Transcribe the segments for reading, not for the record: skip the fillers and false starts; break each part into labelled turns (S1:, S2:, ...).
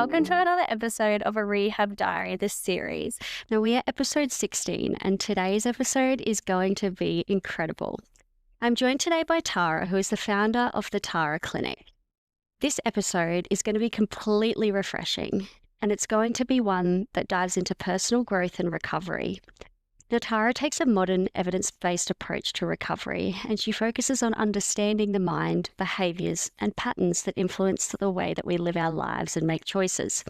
S1: welcome to another episode of A Rehab Diary, this series. Now, we are episode 16, and today's episode is going to be incredible. I'm joined today by Tara, who is the founder of the Tara Clinic. This episode is going to be completely refreshing, and it's going to be one that dives into personal growth and recovery. Now, Tara takes a modern, evidence-based approach to recovery, and she focuses on understanding the mind, behaviours, and patterns that influence the way that we live our lives and make choices.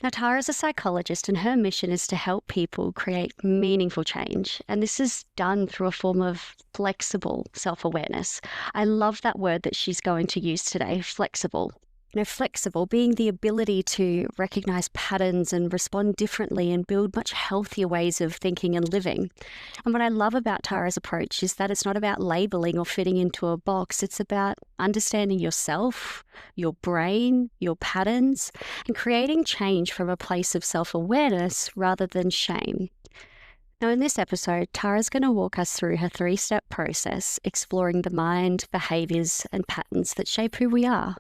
S1: Now, Tara is a psychologist, and her mission is to help people create meaningful change, and this is done through a form of flexible self-awareness. I love that word that she's going to use today, flexible. Flexible being the ability to recognize patterns and respond differently and build much healthier ways of thinking and living. And what I love about Tara's approach is that it's not about labeling or fitting into a box. It's about understanding yourself, your brain, your patterns, and creating change from a place of self-awareness rather than shame. Now, in this episode, Tara's going to walk us through her 3-step process, exploring the mind, behaviours, and patterns that shape who we are.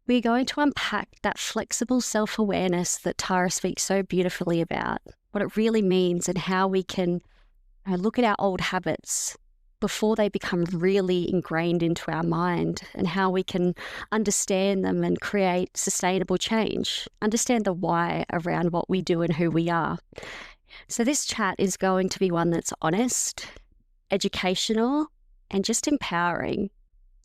S1: We're going to unpack that flexible self-awareness that Tara speaks so beautifully about, what it really means and how we can look at our old habits before they become really ingrained into our mind, and how we can understand them and create sustainable change, understand the why around what we do and who we are. So this chat is going to be one that's honest, educational, and just empowering.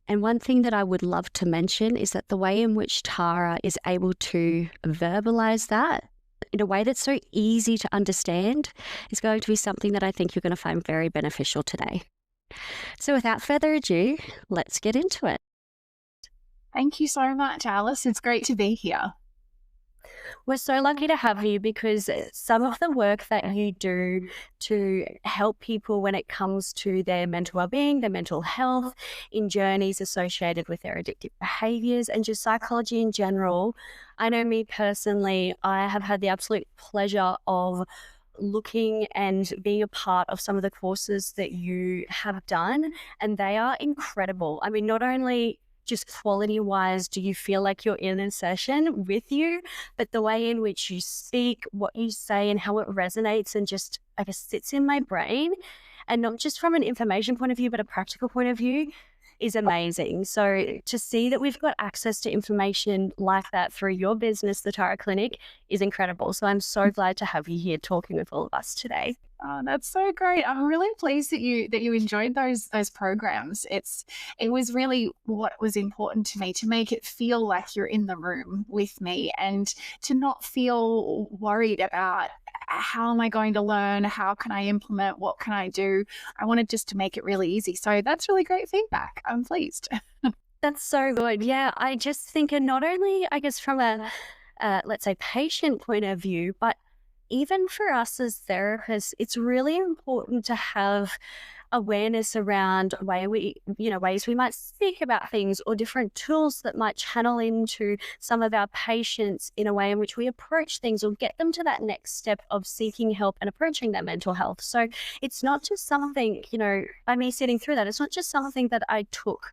S1: And one thing that I would love to mention is that the way in which Tara is able to verbalize that in a way that's so easy to understand is going to be something that I think you're going to find very beneficial today. So without further ado, let's get into it.
S2: Thank you so much, Alice. It's great to be here.
S1: We're so lucky to have you because some of the work that you do to help people when it comes to their mental well-being, their mental health, in journeys associated with their addictive behaviours and just psychology in general. I know me personally, I have had the absolute pleasure of looking and being a part of some of the courses that you have done, and they are incredible. I mean, not only just quality-wise, do you feel like you're in a session with you, but the way in which you speak, what you say, and how it resonates and just, I guess, sits in my brain, and not just from an information point of view, but a practical point of view, is amazing. So to see that we've got access to information like that through your business, the Tara Clinic, is incredible. So I'm so glad to have you here talking with all of us today.
S2: Oh, that's so great. I'm really pleased that you enjoyed those programs. It was really what was important to me, to make it feel like you're in the room with me and to not feel worried about how am I going to learn, how can I implement, what can I do. I wanted just to make it really easy. So that's really great feedback. I'm pleased.
S1: That's so good. Yeah, I just think, and not only, I guess, from a, let's say, patient point of view, but even for us as therapists, it's really important to have awareness around ways we might speak about things, or different tools that might channel into some of our patients in a way in which we approach things or get them to that next step of seeking help and approaching their mental health. So it's not just something, by me sitting through that, it's not just something that I took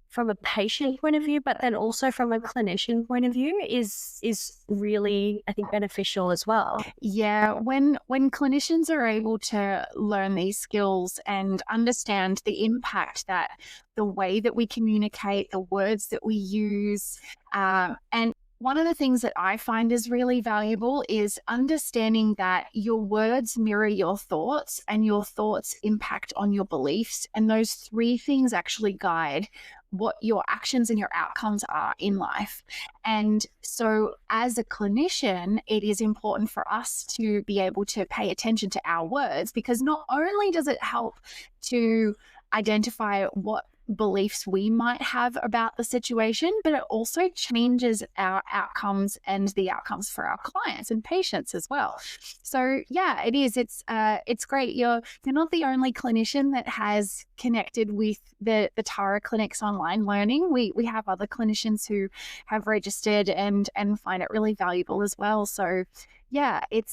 S1: from a patient point of view, but then also from a clinician point of view is really, I think, beneficial as well.
S2: Yeah, when clinicians are able to learn these skills and understand the impact that the way that we communicate, the words that we use, and one of the things that I find is really valuable is understanding that your words mirror your thoughts and your thoughts impact on your beliefs. And those 3 things actually guide what your actions and your outcomes are in life. And so as a clinician, it is important for us to be able to pay attention to our words, because not only does it help to identify what beliefs we might have about the situation, but it also changes our outcomes and the outcomes for our clients and patients as well. So yeah, it is. It's great. You're not the only clinician that has connected with the Tara Clinic's online learning. We have other clinicians who have registered and find it really valuable as well. So yeah, I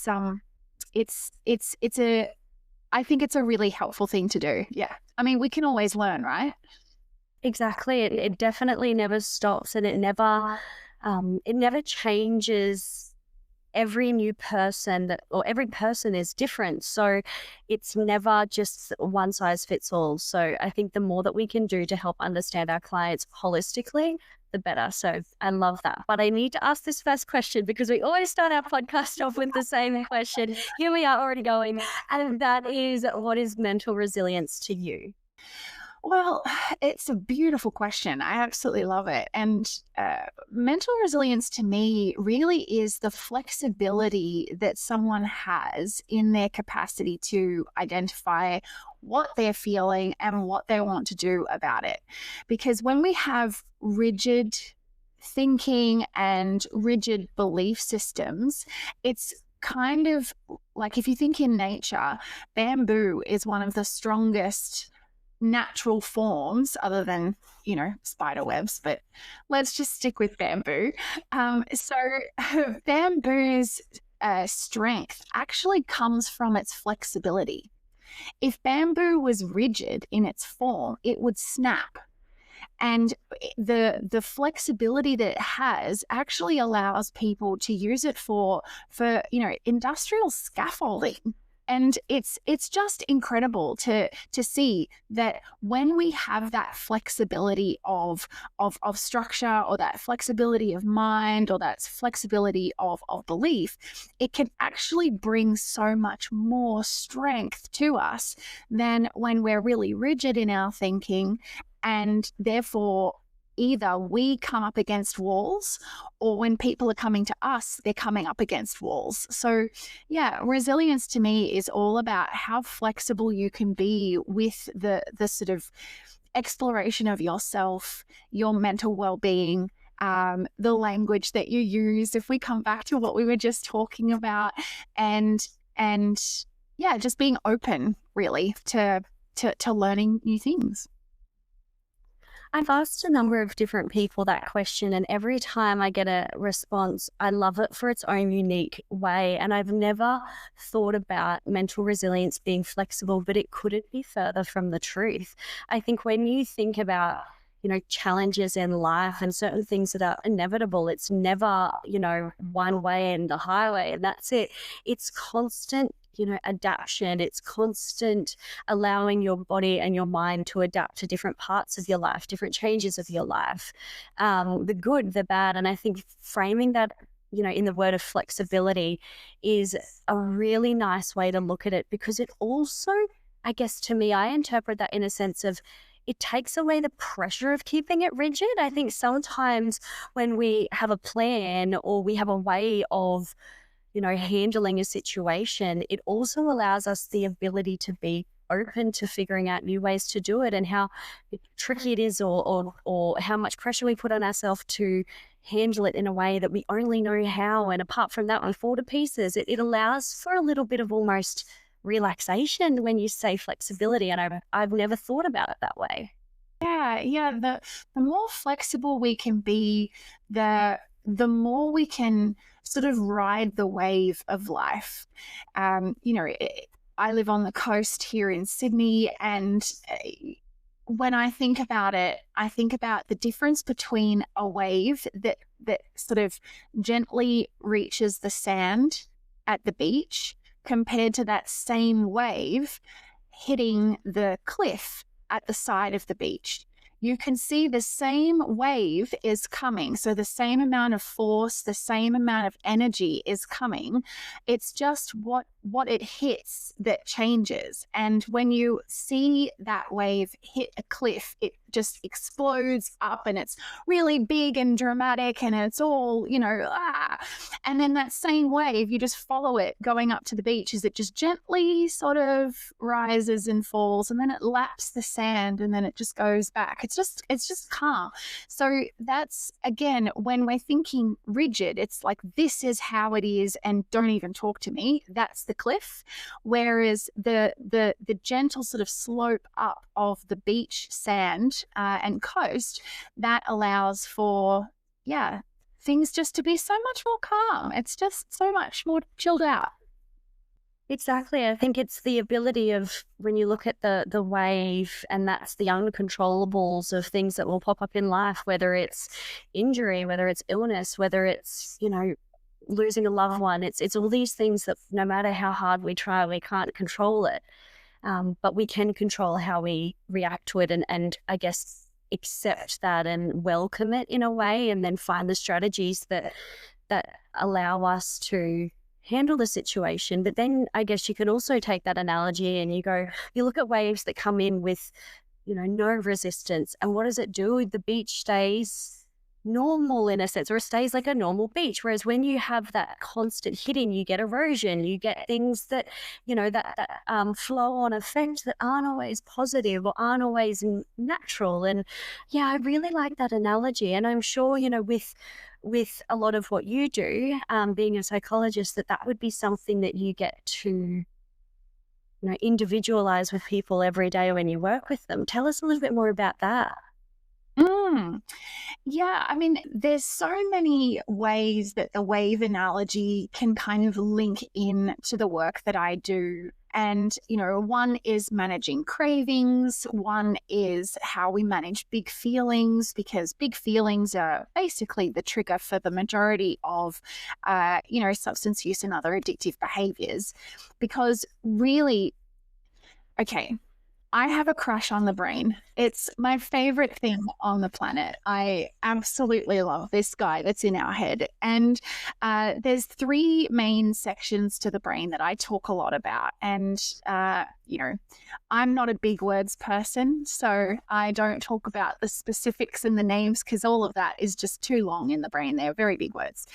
S2: think it's a really helpful thing to do. Yeah. I mean, we can always learn, right?
S1: Exactly. It definitely never stops, and it never it never changes. Every new person or every person is different. So it's never just one size fits all. So I think the more that we can do to help understand our clients holistically, the better. So I love that. But I need to ask this first question because we always start our podcast off with the same question. Here we are already going. And that is, what is mental resilience to you?
S2: Well, it's a beautiful question. I absolutely love it. And mental resilience to me really is the flexibility that someone has in their capacity to identify what they're feeling and what they want to do about it. Because when we have rigid thinking and rigid belief systems, it's kind of like, if you think in nature, bamboo is one of the strongest natural forms other than, spider webs, but let's just stick with bamboo. So bamboo's strength actually comes from its flexibility. If bamboo was rigid in its form, it would snap. And the flexibility that it has actually allows people to use it for industrial scaffolding. And it's just incredible to see that when we have that flexibility of structure, or that flexibility of mind, or that flexibility of belief, it can actually bring so much more strength to us than when we're really rigid in our thinking. And therefore, either we come up against walls, or when people are coming to us, they're coming up against walls. So yeah, resilience to me is all about how flexible you can be with the sort of exploration of yourself, your mental well-being, the language that you use, if we come back to what we were just talking about, and yeah, just being open really to learning new things.
S1: I've asked a number of different people that question, and every time I get a response, I love it for its own unique way. And I've never thought about mental resilience being flexible, but it couldn't be further from the truth. I think when you think about challenges in life and certain things that are inevitable, it's never, one way and the highway and that's it. It's constant, adaptation. It's constant allowing your body and your mind to adapt to different parts of your life, different changes of your life, the good, the bad. And I think framing that, in the word of flexibility is a really nice way to look at it, because it also, I guess to me, I interpret that in a sense of, it takes away the pressure of keeping it rigid. I think sometimes when we have a plan or we have a way of, handling a situation, it also allows us the ability to be open to figuring out new ways to do it, and how tricky it is, or how much pressure we put on ourselves to handle it in a way that we only know how. And apart from that, we fall to pieces. It allows for a little bit of almost relaxation when you say flexibility, and I've never thought about it that way.
S2: Yeah. The more flexible we can be, the more we can sort of ride the wave of life. I live on the coast here in Sydney, and when I think about it, I think about the difference between a wave that sort of gently reaches the sand at the beach, compared to that same wave hitting the cliff at the side of the beach. You can see the same wave is coming. So the same amount of force, the same amount of energy is coming. It's just what it hits that changes. And when you see that wave hit a cliff, it just explodes up, and it's really big and dramatic, and it's all, And then that same wave, you just follow it going up to the beach as it just gently sort of rises and falls, and then it laps the sand, and then it just goes back. It's just calm. So that's, again, when we're thinking rigid, it's like, this is how it is, and don't even talk to me. That's the cliff. Whereas the gentle sort of slope up of the beach sand and coast, that allows for, things just to be so much more calm. It's just so much more chilled out.
S1: Exactly. I think it's the ability of when you look at the wave, and that's the uncontrollables of things that will pop up in life, whether it's injury, whether it's illness, whether it's, losing a loved one. It's all these things that no matter how hard we try, we can't control it. But we can control how we react to it, and I guess accept that and welcome it in a way, and then find the strategies that allow us to handle the situation. But then I guess you could also take that analogy and you look at waves that come in with, no resistance. And what does it do? The beach stays normal in a sense, or it stays like a normal beach. Whereas when you have that constant hitting, you get erosion, you get things that, that flow on effect that aren't always positive or aren't always natural. And yeah, I really like that analogy. And I'm sure, with a lot of what you do, being a psychologist, that would be something that you get to, individualize with people every day when you work with them. Tell us a little bit more about that.
S2: Mm. Yeah, I mean, there's so many ways that the wave analogy can kind of link in to the work that I do. And, one is managing cravings, one is how we manage big feelings, because big feelings are basically the trigger for the majority of, substance use and other addictive behaviors. Because really, okay, I have a crush on the brain. It's my favorite thing on the planet. I absolutely love this guy that's in our head. And there's three main sections to the brain that I talk a lot about. And, I'm not a big words person, so I don't talk about the specifics and the names because all of that is just too long in the brain. They're very big words.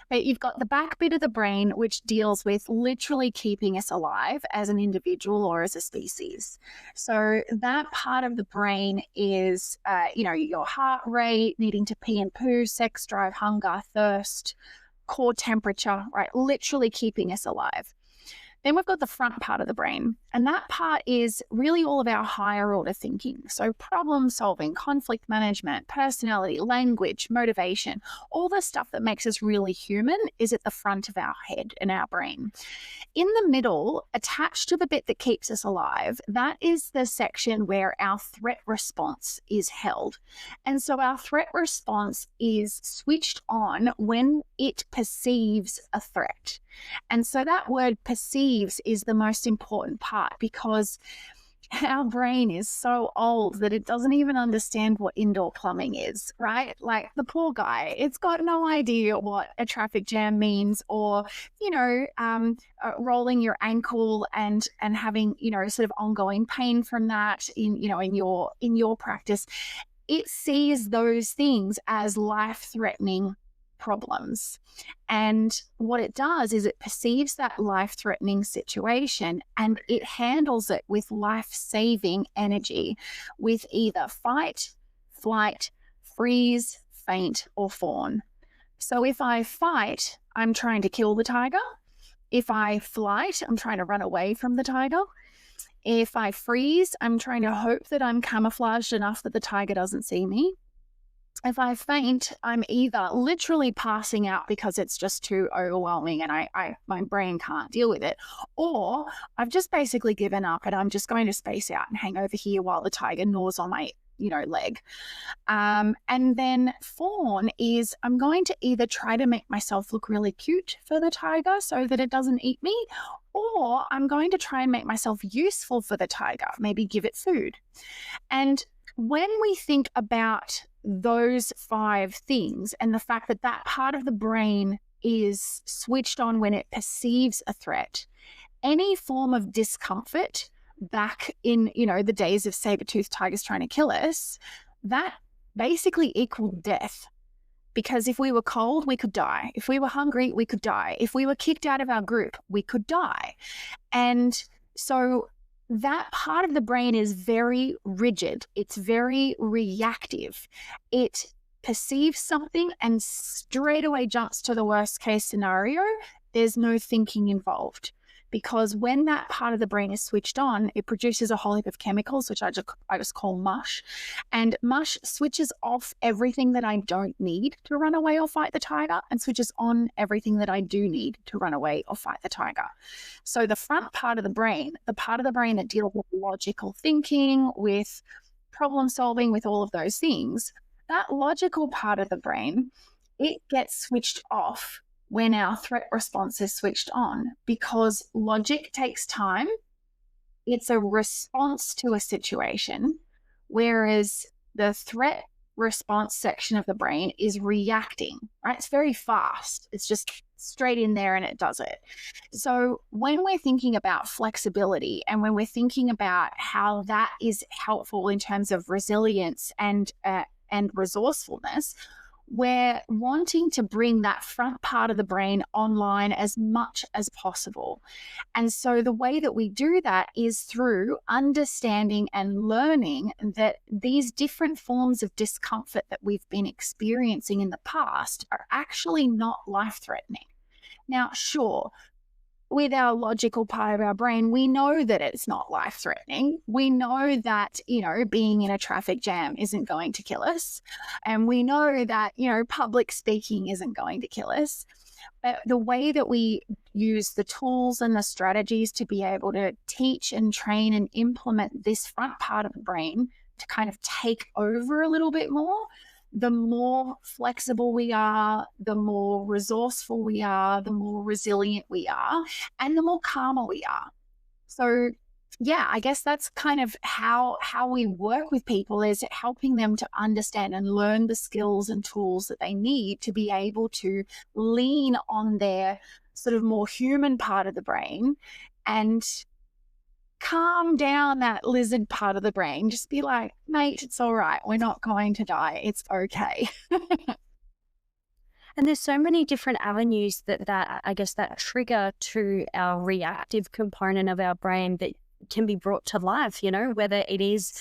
S2: But you've got the back bit of the brain, which deals with literally keeping us alive as an individual or as a species. So that part of the brain is, your heart rate, needing to pee and poo, sex drive, hunger, thirst, core temperature, right? Literally keeping us alive. Then we've got the front part of the brain, and that part is really all of our higher order thinking. So problem solving, conflict management, personality, language, motivation, all the stuff that makes us really human is at the front of our head and our brain. In the middle, attached to the bit that keeps us alive, that is the section where our threat response is held. And so our threat response is switched on when it perceives a threat. And so that word perceives is the most important part, because our brain is so old that it doesn't even understand what indoor plumbing is, right? Like the poor guy, it's got no idea what a traffic jam means, or, rolling your ankle and having, sort of ongoing pain from that in your practice. It sees those things as life-threatening problems. And what it does is it perceives that life-threatening situation and it handles it with life-saving energy, with either fight, flight, freeze, faint, or fawn. So if I fight, I'm trying to kill the tiger. If I flight, I'm trying to run away from the tiger. If I freeze, I'm trying to hope that I'm camouflaged enough that the tiger doesn't see me. If I faint, I'm either literally passing out because it's just too overwhelming and my brain can't deal with it, or I've just basically given up and I'm just going to space out and hang over here while the tiger gnaws on my leg. And then fawn is I'm going to either try to make myself look really cute for the tiger so that it doesn't eat me, or I'm going to try and make myself useful for the tiger, maybe give it food. And when we think about those five things and the fact that that part of the brain is switched on when it perceives a threat, any form of discomfort back in, the days of saber-toothed tigers trying to kill us, that basically equaled death. Because if we were cold, we could die. If we were hungry, we could die. If we were kicked out of our group, we could die. And so that part of the brain is very rigid. It's very reactive. It perceives something and straight away jumps to the worst case scenario. There's no thinking involved because when that part of the brain is switched on, it produces a whole heap of chemicals, which I just call mush. And mush switches off everything that I don't need to run away or fight the tiger and switches on everything that I do need to run away or fight the tiger. So the front part of the brain, the part of the brain that deals with logical thinking, with problem solving, with all of those things, that logical part of the brain, it gets switched off when our threat response is switched on, because logic takes time. It's a response to a situation, whereas the threat response section of the brain is reacting, right? It's very fast. It's just straight in there and it does it. So when we're thinking about flexibility and when we're thinking about how that is helpful in terms of resilience and resourcefulness, we're wanting to bring that front part of the brain online as much as possible. And so the way that we do that is through understanding and learning that these different forms of discomfort that we've been experiencing in the past are actually not life-threatening. Now, sure, with our logical part of our brain, we know that it's not life-threatening. We know that, being in a traffic jam isn't going to kill us. And we know that, public speaking isn't going to kill us. But the way that we use the tools and the strategies to be able to teach and train and implement this front part of the brain to kind of take over a little bit more, the more flexible we are, the more resourceful we are, the more resilient we are, and the more calmer we are. So yeah, I guess that's kind of how we work with people, is helping them to understand and learn the skills and tools that they need to be able to lean on their sort of more human part of the brain and calm down that lizard part of the brain. Just be like, mate, it's all right. We're not going to die. It's okay.
S1: And there's so many different avenues that I guess that trigger to our reactive component of our brain that can be brought to life, whether it is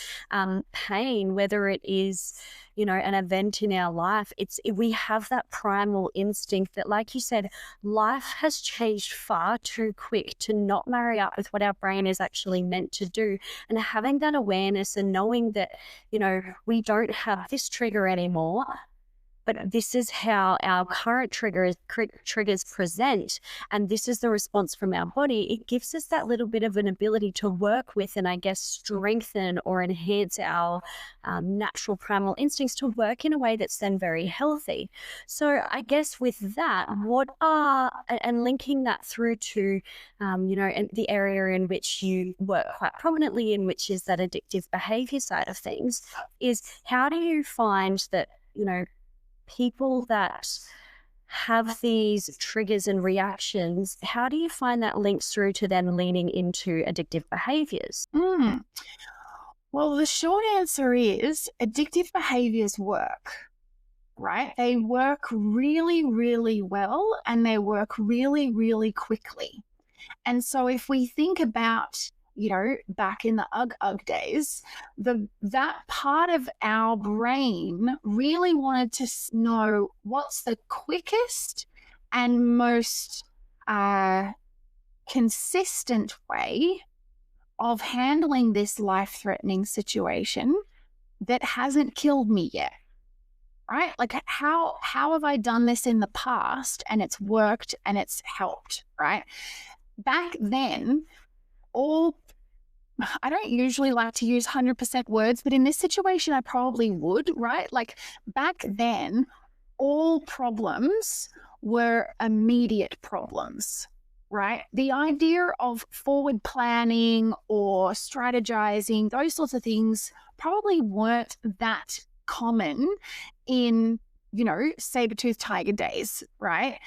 S1: pain, whether it is, an event in our life. We have that primal instinct that, like you said, life has changed far too quick to not marry up with what our brain is actually meant to do. And having that awareness and knowing that, we don't have this trigger anymore, but this is how our current triggers present, and this is the response from our body. It gives us that little bit of an ability to work with and, I guess, strengthen or enhance our natural primal instincts to work in a way that's then very healthy. So I guess with that, and linking that through to, and the area in which you work quite prominently in, which is that addictive behaviour side of things, is how do you find that, people that have these triggers and reactions, how do you find that links through to them leaning into addictive behaviours?
S2: Well, the short answer is addictive behaviours work, right? They work really, really well, and they work really, really quickly. And so if we think about, back in the ugh days, that part of our brain really wanted to know what's the quickest and most consistent way of handling this life-threatening situation that hasn't killed me yet, right? Like how have I done this in the past and it's worked and it's helped, right? Back then, I don't usually like to use 100% words, but in this situation, I probably would, right? Like back then, all problems were immediate problems, right? The idea of forward planning or strategizing, those sorts of things probably weren't that common in, saber-toothed tiger days, right?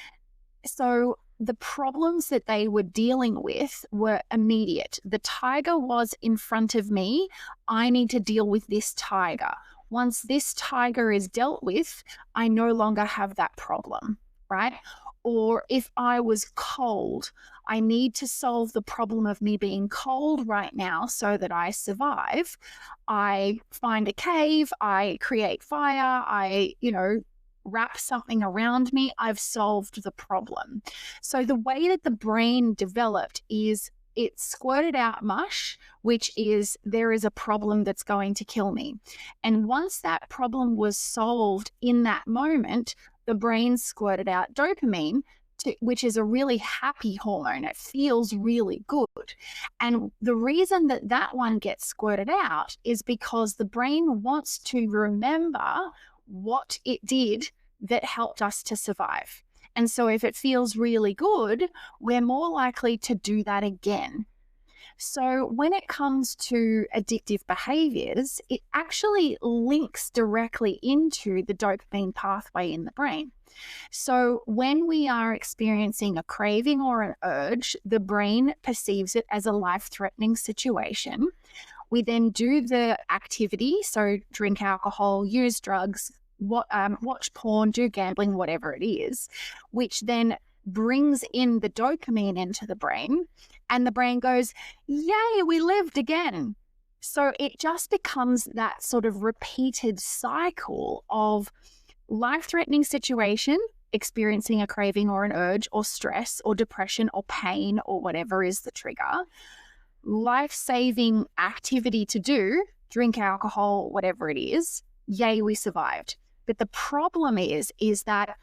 S2: So the problems that they were dealing with were immediate. The tiger was in front of me. I need to deal with this tiger. Once this tiger is dealt with, I no longer have that problem, right? Or if I was cold, I need to solve the problem of me being cold right now so that I survive. I find a cave, I create fire, I, wrap something around me, I've solved the problem. So the way that the brain developed is it squirted out mush, which is there is a problem that's going to kill me. And once that problem was solved in that moment, the brain squirted out dopamine, which is a really happy hormone. It feels really good. And the reason that that one gets squirted out is because the brain wants to remember what it did that helped us to survive. And so if it feels really good, we're more likely to do that again. So when it comes to addictive behaviors, it actually links directly into the dopamine pathway in the brain. So when we are experiencing a craving or an urge, the brain perceives it as a life-threatening situation. We then do the activity, so drink alcohol, use drugs, watch porn, do gambling, whatever it is, which then brings in the dopamine into the brain, and the brain goes, yay, we lived again. So it just becomes that sort of repeated cycle of life-threatening situation, experiencing a craving or an urge or stress or depression or pain or whatever is the trigger, life-saving activity to do, drink alcohol, whatever it is, yay, we survived. But the problem is that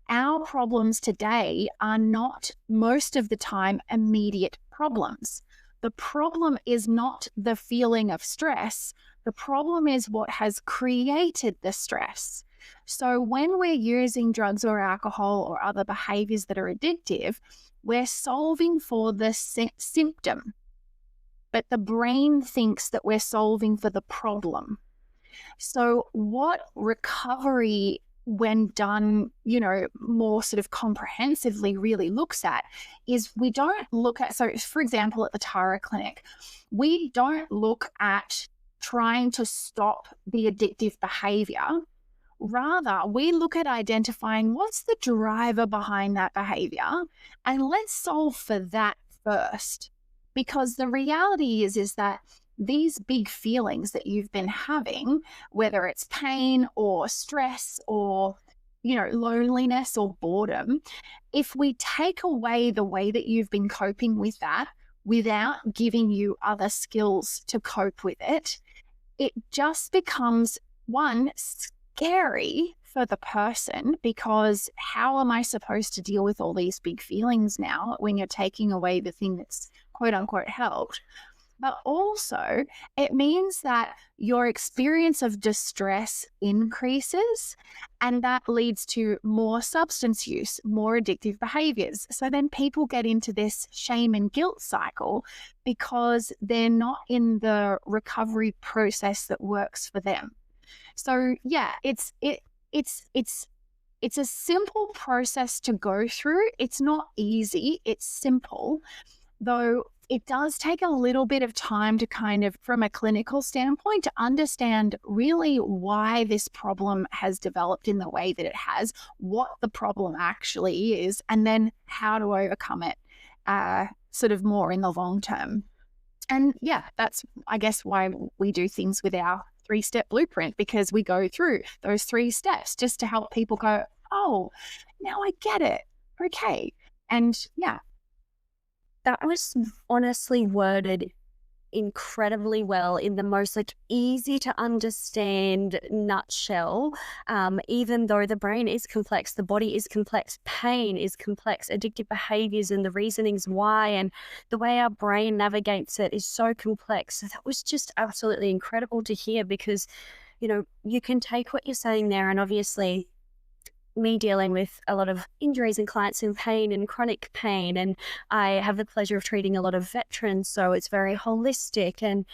S2: our problems today are not most of the time immediate problems. The problem is not the feeling of stress. The problem is what has created the stress. So when we're using drugs or alcohol or other behaviors that are addictive, we're solving for the symptom, but the brain thinks that we're solving for the problem. So what recovery, when done, more sort of comprehensively really looks at is we don't look at, so for example, at the Tara Clinic, we don't look at trying to stop the addictive behavior. Rather, we look at identifying what's the driver behind that behavior, and let's solve for that first. Because the reality is that these big feelings that you've been having, whether it's pain or stress or, loneliness or boredom, if we take away the way that you've been coping with that without giving you other skills to cope with it, it just becomes, one, scary for the person, because how am I supposed to deal with all these big feelings now when you're taking away the thing that's quote unquote helped? But also it means that your experience of distress increases, and that leads to more substance use, more addictive behaviors. So then people get into this shame and guilt cycle because they're not in the recovery process that works for them. So yeah, it's a simple process to go through. It's not easy, it's simple, though it does take a little bit of time to kind of, from a clinical standpoint, to understand really why this problem has developed in the way that it has, what the problem actually is, and then how to overcome it sort of more in the long term. And yeah, that's, I guess, why we do things with our 3-step blueprint, because we go through those 3 steps just to help people go, oh, now I get it. Okay. And yeah.
S1: That was honestly worded incredibly well in the most easy to understand nutshell. Even though the brain is complex, the body is complex, pain is complex, addictive behaviors and the reasonings why and the way our brain navigates it is so complex. So that was just absolutely incredible to hear, because you can take what you're saying there, and obviously me dealing with a lot of injuries and clients in pain and chronic pain, and I have the pleasure of treating a lot of veterans, so it's very holistic. And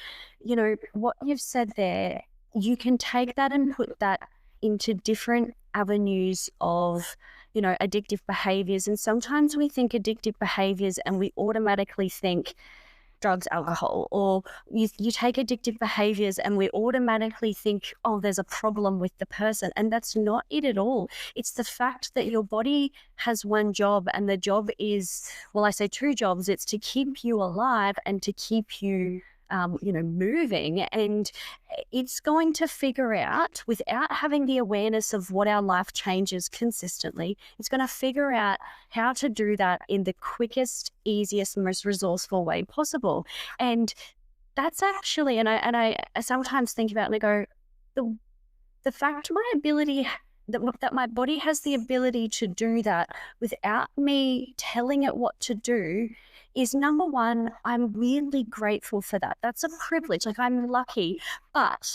S1: what you've said there, you can take that and put that into different avenues of addictive behaviors. And sometimes we think addictive behaviors and we automatically think drugs, alcohol, or you take addictive behaviors and we automatically think, oh, there's a problem with the person. And that's not it at all. It's the fact that your body has one job, and the job is, well, I say 2 jobs. It's to keep you alive and to keep you moving, and it's going to figure out, without having the awareness of what our life changes consistently, it's going to figure out how to do that in the quickest, easiest, most resourceful way possible. And that's actually, and I sometimes think about it and I go, the fact my ability that my body has the ability to do that without me telling it what to do is, number one, I'm really grateful for that. That's a privilege. Like, I'm lucky, but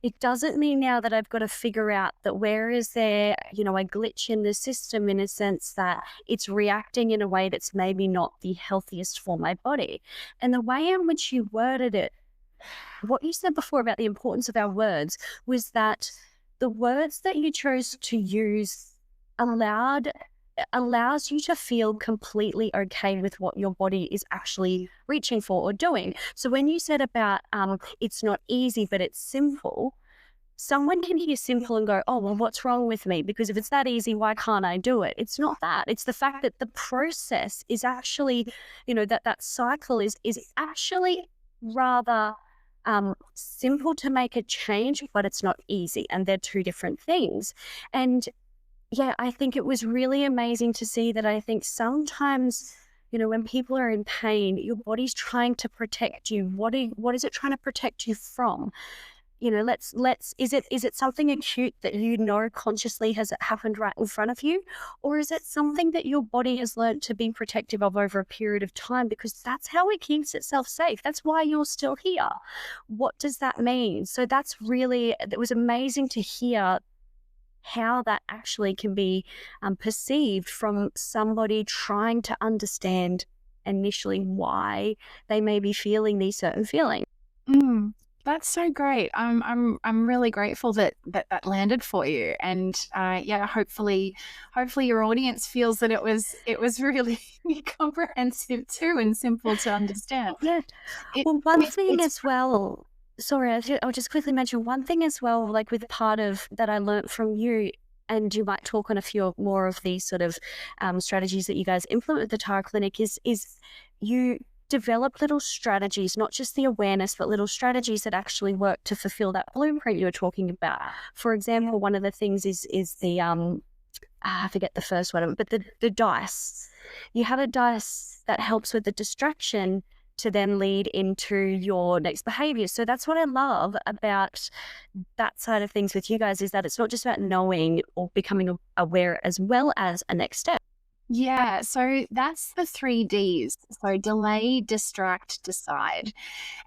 S1: it doesn't mean now that I've got to figure out that where is there, a glitch in the system, in a sense that it's reacting in a way that's maybe not the healthiest for my body. And the way in which you worded it, what you said before about the importance of our words, was that the words that you chose to use allows you to feel completely okay with what your body is actually reaching for or doing. So when you said about it's not easy, but it's simple, someone can hear simple and go, oh, well, what's wrong with me? Because if it's that easy, why can't I do it? It's not that. It's the fact that the process is actually, that cycle is actually rather simple to make a change, but it's not easy. And they're two different things. And yeah, I think it was really amazing to see that. I think sometimes, when people are in pain, your body's trying to protect you. What is it trying to protect you from? Is it something acute that consciously has happened right in front of you? Or is it something that your body has learned to be protective of over a period of time? Because that's how it keeps itself safe. That's why you're still here. What does that mean? So it was amazing to hear how that actually can be perceived from somebody trying to understand initially why they may be feeling these certain feelings.
S2: That's so great. I'm really grateful that landed for you, and hopefully your audience feels that it was really comprehensive too and simple to understand.
S1: Yeah. Well, one thing as well. Sorry, I'll just quickly mention one thing as well. Like, with part of that I learned from you, and you might talk on a few more of these sort of strategies that you guys implement at the Tara Clinic. Is you develop little strategies, not just the awareness, but little strategies that actually work to fulfill that blueprint you were talking about. For example, one of the things is the I forget the first one, but the dice. You have a dice that helps with the distraction to then lead into your next behavior. So that's what I love about that side of things with you guys, is that it's not just about knowing or becoming aware, as well as a next step.
S2: Yeah, so that's the 3 Ds. So delay, distract, decide.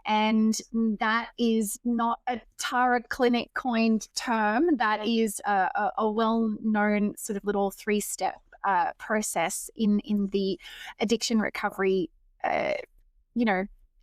S2: And that is not a Tara Clinic coined term. That is a well-known sort of little 3-step process in the addiction recovery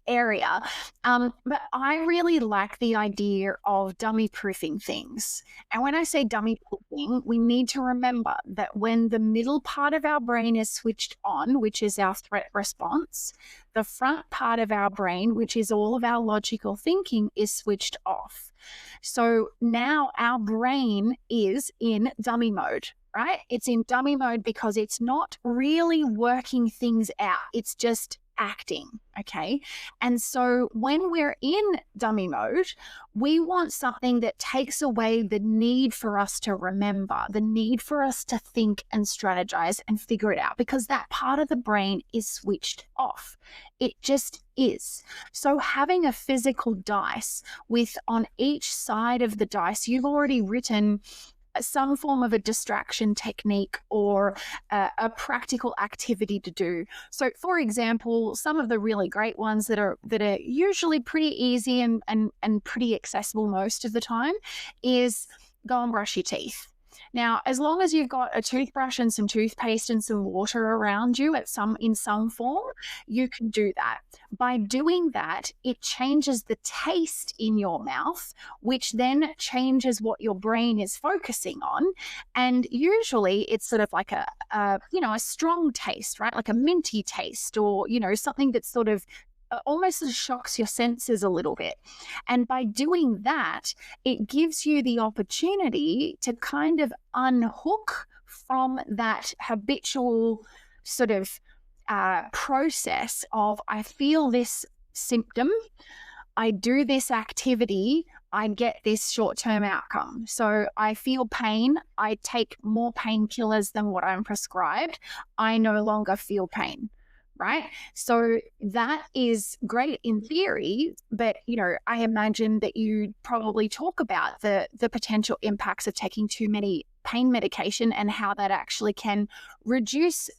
S2: area. But I really like the idea of dummy proofing things. And when I say dummy proofing, we need to remember that when the middle part of our brain is switched on, which is our threat response, the front part of our brain, which is all of our logical thinking, is switched off. So now our brain is in dummy mode. Right? It's in dummy mode because it's not really working things out. It's just acting. Okay. And so when we're in dummy mode, we want something that takes away the need for us to remember, the need for us to think and strategize and figure it out, because that part of the brain is switched off. It just is. So having a physical dice with, on each side of the dice, you've already written some form of a distraction technique or a practical activity to do. So, for example, some of the really great ones that are usually pretty easy and pretty accessible most of the time is go and brush your teeth. Now, as long as you've got a toothbrush and some toothpaste and some water around you in some form, you can do that. By doing that, it changes the taste in your mouth, which then changes what your brain is focusing on. And usually it's sort of like a strong taste, right? Like a minty taste, or, something that's sort of almost sort of shocks your senses a little bit. And by doing that, it gives you the opportunity to kind of unhook from that habitual sort of process of, I feel this symptom, I do this activity, I get this short-term outcome. So I feel pain, I take more painkillers than what I'm prescribed, I no longer feel pain, right? So that is great in theory, but I imagine that you probably talk about the potential impacts of taking too many pain medication and how that actually can reduce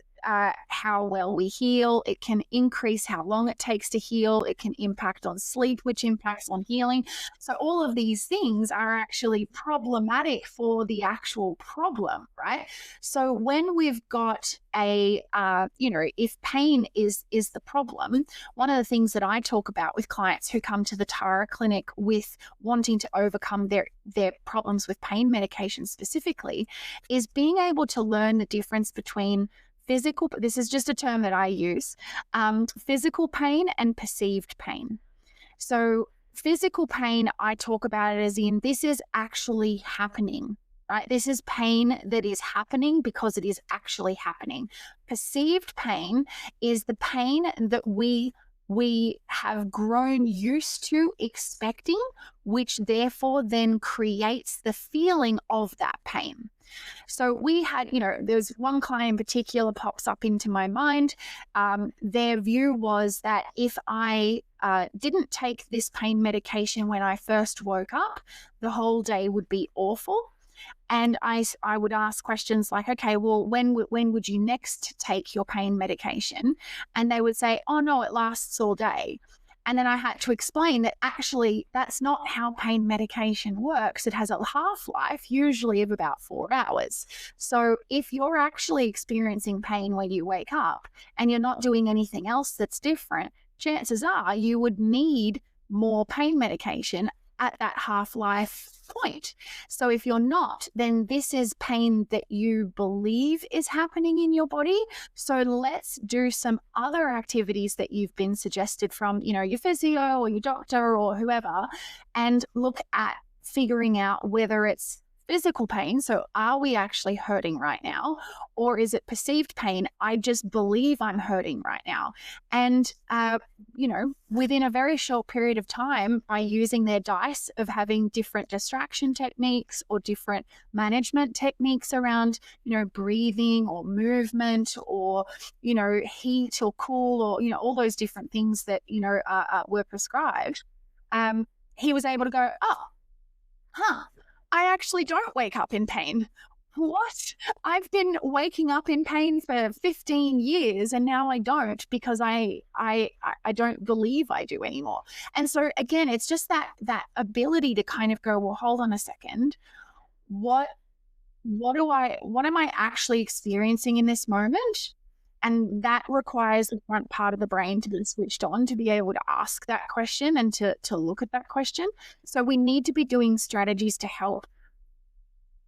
S2: how well we heal. It can increase how long it takes to heal. It can impact on sleep, which impacts on healing. So all of these things are actually problematic for the actual problem, right? So when we've got if pain is the problem, one of the things that I talk about with clients who come to the Tara clinic with wanting to overcome their problems with pain medication specifically is being able to learn the difference between physical, this is just a term that I use, physical pain and perceived pain. So physical pain, I talk about it as in this is actually happening, right? This is pain that is happening because it is actually happening. Perceived pain is the pain that we have grown used to expecting, which therefore then creates the feeling of that pain. So we had, there's one client in particular pops up into my mind. Their view was that if I didn't take this pain medication when I first woke up, the whole day would be awful. And I would ask questions like, okay, well, when would you next take your pain medication? And they would say, oh, no, it lasts all day. And then I had to explain that actually that's not how pain medication works. It has a half-life, usually of about 4 hours. So if you're actually experiencing pain when you wake up and you're not doing anything else that's different, chances are you would need more pain medication at that half-life point. So if you're not, then this is pain that you believe is happening in your body. So let's do some other activities that you've been suggested from, your physio or your doctor or whoever, and look at figuring out whether it's physical pain. So are we actually hurting right now? Or is it perceived pain? I just believe I'm hurting right now. And, within a very short period of time, by using their dice of having different distraction techniques or different management techniques around, breathing or movement or, heat or cool or, all those different things that, were prescribed, he was able to go, I actually don't wake up in pain. What? I've been waking up in pain for 15 years and now I don't because I don't believe I do anymore. And so again, it's just that ability to kind of go, well, hold on a second. What am I actually experiencing in this moment? And that requires the front part of the brain to be switched on to be able to ask that question and to look at that question. So we need to be doing strategies to help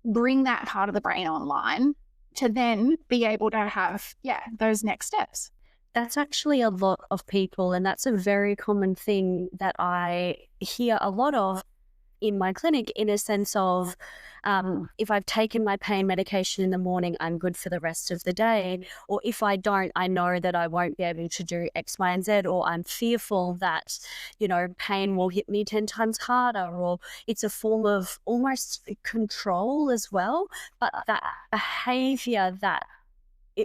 S2: bring that part of the brain online to then be able to have, those next steps.
S1: That's actually a lot of people, and that's a very common thing that I hear a lot of in my clinic, in a sense of if I've taken my pain medication in the morning, I'm good for the rest of the day. Or if I don't, I know that I won't be able to do X, Y, and Z, or I'm fearful that, pain will hit me 10 times harder, or it's a form of almost control as well. But that behavior that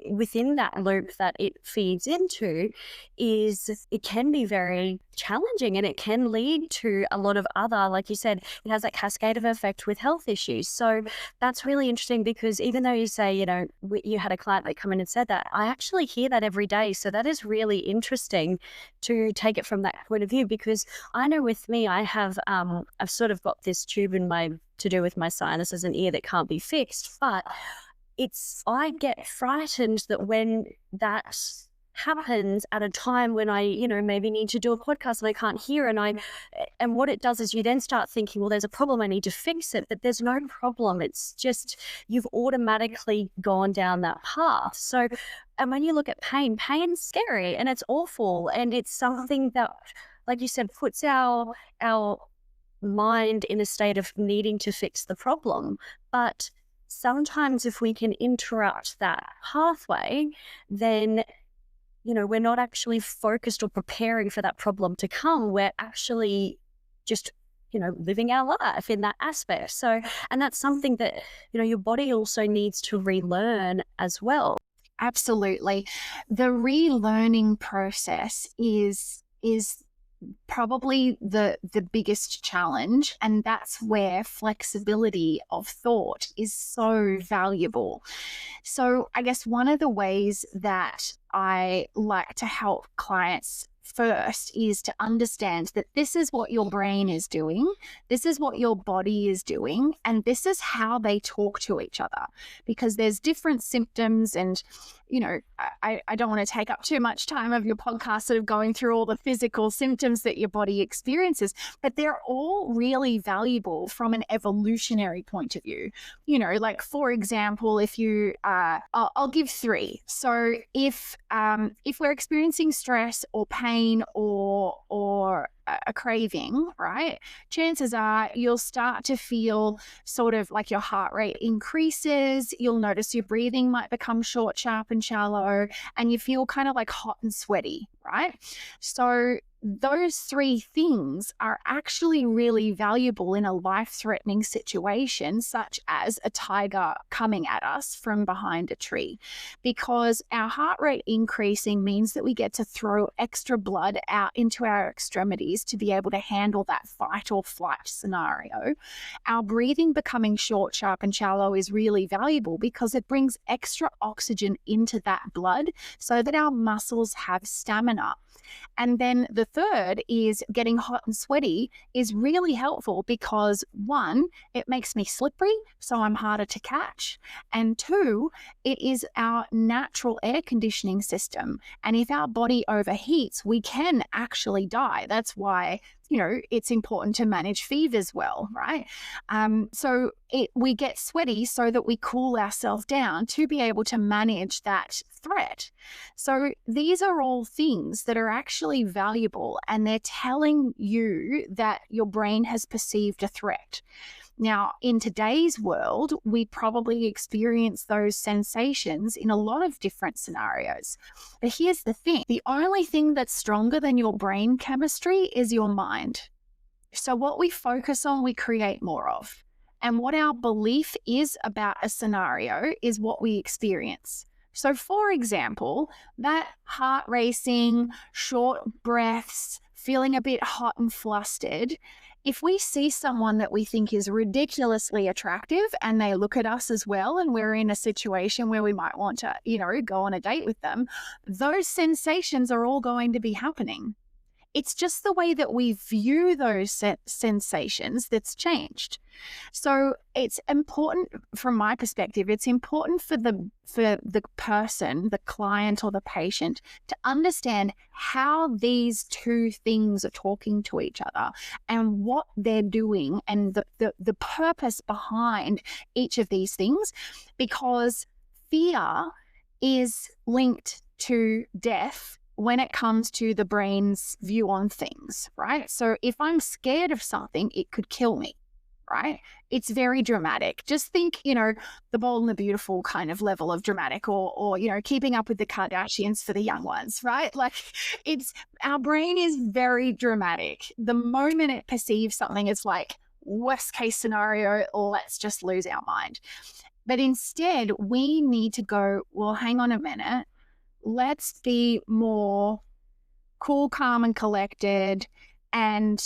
S1: within that loop that it feeds into it can be very challenging, and it can lead to a lot of other, like you said, it has that cascade of effect with health issues. So that's really interesting, because even though you say, you had a client that come in and said that, I actually hear that every day. So that is really interesting to take it from that point of view, because I know with me, I have, I've sort of got this tube to do with my sinuses and ear that can't be fixed, but I get frightened that when that happens at a time when I, maybe need to do a podcast and I can't hear, and what it does is you then start thinking, well, there's a problem, I need to fix it, but there's no problem. It's just, you've automatically gone down that path. So, and when you look at pain's scary and it's awful, and it's something that, like you said, puts our mind in a state of needing to fix the problem. But sometimes if we can interrupt that pathway, then we're not actually focused or preparing for that problem to come. We're actually just, living our life in that aspect. So, and that's something that, your body also needs to relearn as well.
S2: Absolutely. The relearning process is probably the biggest challenge, and that's where flexibility of thought is so valuable. So I guess one of the ways that I like to help clients first is to understand that this is what your brain is doing, this is what your body is doing, and this is how they talk to each other, because there's different symptoms. And I don't want to take up too much time of your podcast sort of going through all the physical symptoms that your body experiences, but they're all really valuable from an evolutionary point of view. Like, for example, if you I'll give three. So if we're experiencing stress or pain or a craving, right, chances are you'll start to feel sort of like your heart rate increases. You'll notice your breathing might become short, sharp, and shallow, and you feel kind of like hot and sweaty, right? So those three things are actually really valuable in a life-threatening situation, such as a tiger coming at us from behind a tree, because our heart rate increasing means that we get to throw extra blood out into our extremities to be able to handle that fight or flight scenario. Our breathing becoming short, sharp, and shallow is really valuable because it brings extra oxygen into that blood so that our muscles have stamina. And then the third is getting hot and sweaty is really helpful because, one, it makes me slippery, so I'm harder to catch. And two, it is our natural air conditioning system. And if our body overheats, we can actually die. That's why, it's important to manage fevers well, right? So we get sweaty so that we cool ourselves down to be able to manage that threat. So these are all things that are actually valuable, and they're telling you that your brain has perceived a threat. Now, in today's world, we probably experience those sensations in a lot of different scenarios. But here's the thing. The only thing that's stronger than your brain chemistry is your mind. So what we focus on, we create more of. And what our belief is about a scenario is what we experience. So, for example, that heart racing, short breaths, feeling a bit hot and flustered, if we see someone that we think is ridiculously attractive and they look at us as well, and we're in a situation where we might want to, go on a date with them, those sensations are all going to be happening. It's just the way that we view those sensations that's changed. So it's important, from my perspective, it's important for the person, the client or the patient, to understand how these two things are talking to each other and what they're doing and the purpose behind each of these things, because fear is linked to death when it comes to the brain's view on things, right? So if I'm scared of something, it could kill me, right? It's very dramatic. Just think, the Bold and the Beautiful kind of level of dramatic, or Keeping Up with the Kardashians for the young ones, right? Like, our brain is very dramatic. The moment it perceives something, it's like, worst case scenario, let's just lose our mind. But instead, we need to go, well, hang on a minute. Let's be more cool, calm, and collected. And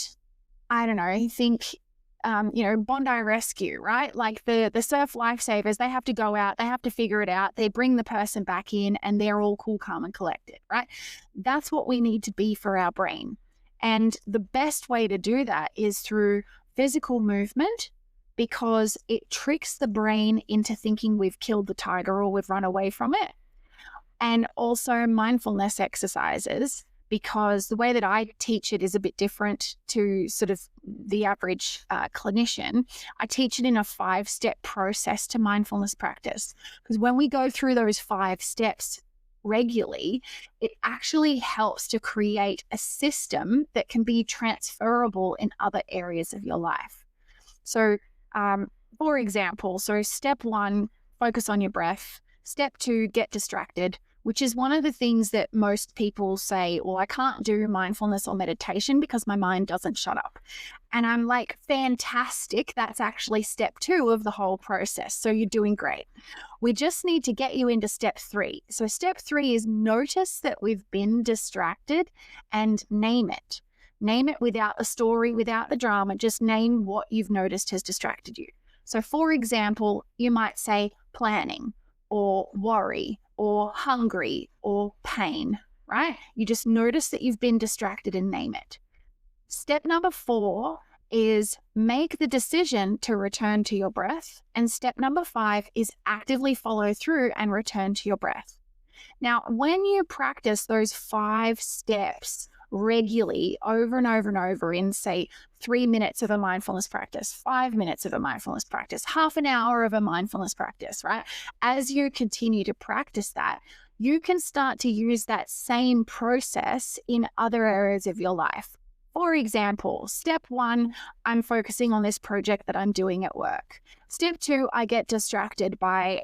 S2: I don't know, think, Bondi Rescue, right? Like the surf lifesavers, they have to go out, they have to figure it out. They bring the person back in and they're all cool, calm, and collected, right? That's what we need to be for our brain. And the best way to do that is through physical movement, because it tricks the brain into thinking we've killed the tiger or we've run away from it. And also mindfulness exercises, because the way that I teach it is a bit different to sort of the average clinician. I teach it in a 5-step process to mindfulness practice, because when we go through those 5 steps regularly, it actually helps to create a system that can be transferable in other areas of your life. So, for example, step 1, focus on your breath. Step 2, get distracted. which is one of the things that most people say, well, I can't do mindfulness or meditation because my mind doesn't shut up. And I'm like, fantastic. That's actually step 2 of the whole process. So you're doing great. We just need to get you into step 3. So step 3 is notice that we've been distracted and name it. Name it without the story, without the drama. Just name what you've noticed has distracted you. So for example, you might say planning or worry or hungry or pain, right? You just notice that you've been distracted and name it. Step number 4 is make the decision to return to your breath. And step number 5 is actively follow through and return to your breath. Now, when you practice those 5 steps regularly over and over and over in, say, 3 minutes of a mindfulness practice, 5 minutes of a mindfulness practice, half an hour of a mindfulness practice, right? As you continue to practice that, you can start to use that same process in other areas of your life. For example, step 1, I'm focusing on this project that I'm doing at work. Step 2, I get distracted by,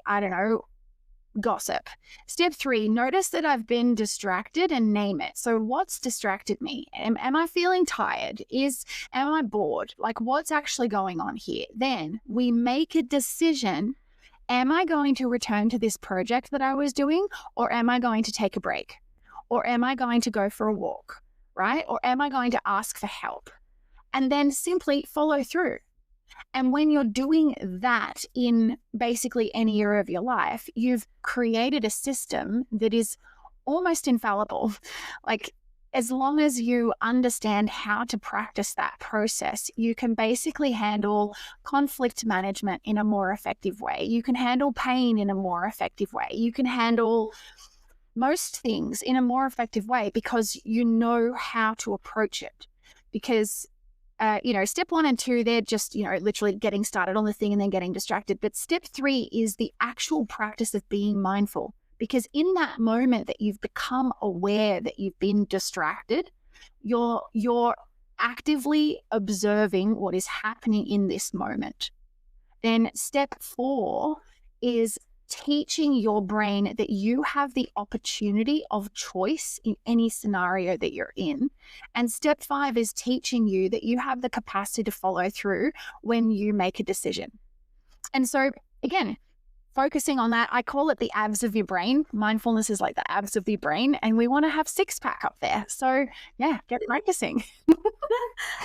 S2: gossip. Step 3, notice that I've been distracted and name it. So what's distracted me? Am I feeling tired? Am I bored? Like, what's actually going on here? Then we make a decision. Am I going to return to this project that I was doing, or am I going to take a break? Or am I going to go for a walk, right? Or am I going to ask for help? And then simply follow through. And when you're doing that in basically any area of your life, you've created a system that is almost infallible. Like, as long as you understand how to practice that process, you can basically handle conflict management in a more effective way. You can handle pain in a more effective way. You can handle most things in a more effective way because you know how to approach it. Because step 1 and 2, they're just, literally getting started on the thing and then getting distracted. But step 3 is the actual practice of being mindful. Because in that moment that you've become aware that you've been distracted, you're actively observing what is happening in this moment. Then step 4 is teaching your brain that you have the opportunity of choice in any scenario that you're in. And step 5 is teaching you that you have the capacity to follow through when you make a decision. And so, again, focusing on that, I call it the abs of your brain. Mindfulness is like the abs of your brain, and we want to have 6-pack up there. So, yeah, get practicing.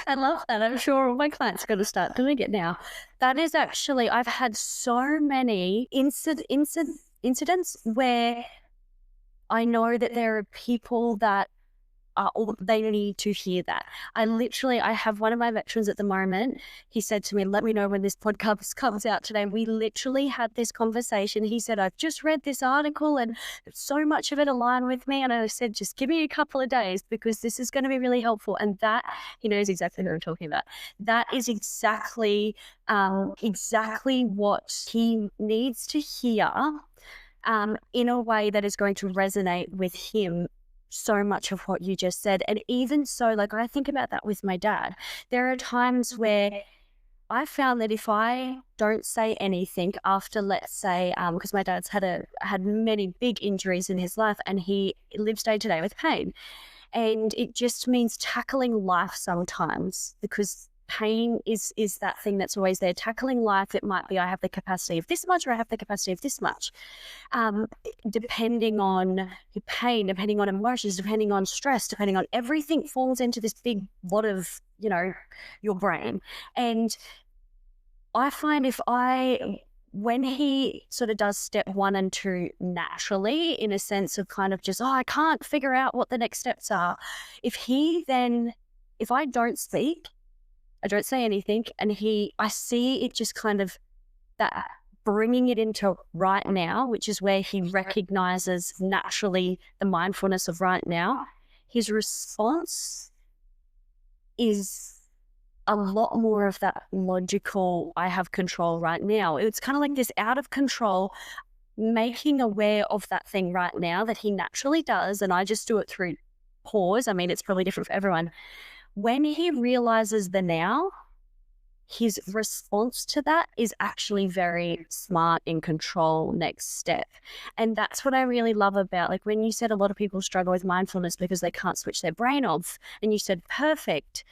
S1: I love that. I'm sure all my clients are going to start doing it now. That is actually, I've had so many incidents where I know that there are people that they need to hear that. I have one of my veterans at the moment. He said to me, let me know when this podcast comes out today. We literally had this conversation. He said, I've just read this article and so much of it aligned with me. And I said, just give me a couple of days because this is going to be really helpful. And that, he knows exactly what I'm talking about. That is exactly what he needs to hear in a way that is going to resonate with him. So much of what you just said. And even so, like, I think about that with my dad. There are times where I found that if I don't say anything after, let's say, because my dad's had many big injuries in his life and he lives day to day with pain. And it just means tackling life sometimes, because pain is that thing that's always there. Tackling life, it might be I have the capacity of this much or I have the capacity of this much. Depending on your pain, depending on emotions, depending on stress, depending on everything falls into this big lot of, your brain. And I find when he sort of does step 1 and 2 naturally, in a sense of kind of just, I can't figure out what the next steps are. If I don't speak, I don't say anything, and I see it just kind of that bringing it into right now, which is where he recognizes naturally the mindfulness of right now. His response is a lot more of that logical, I have control right now. It's kind of like this out of control, making aware of that thing right now that he naturally does, and I just do it through pause. I mean, it's probably different for everyone. When he realizes the now, his response to that is actually very smart, in control, next step. And that's what I really love about, like, when you said a lot of people struggle with mindfulness because they can't switch their brain off, and you said perfect.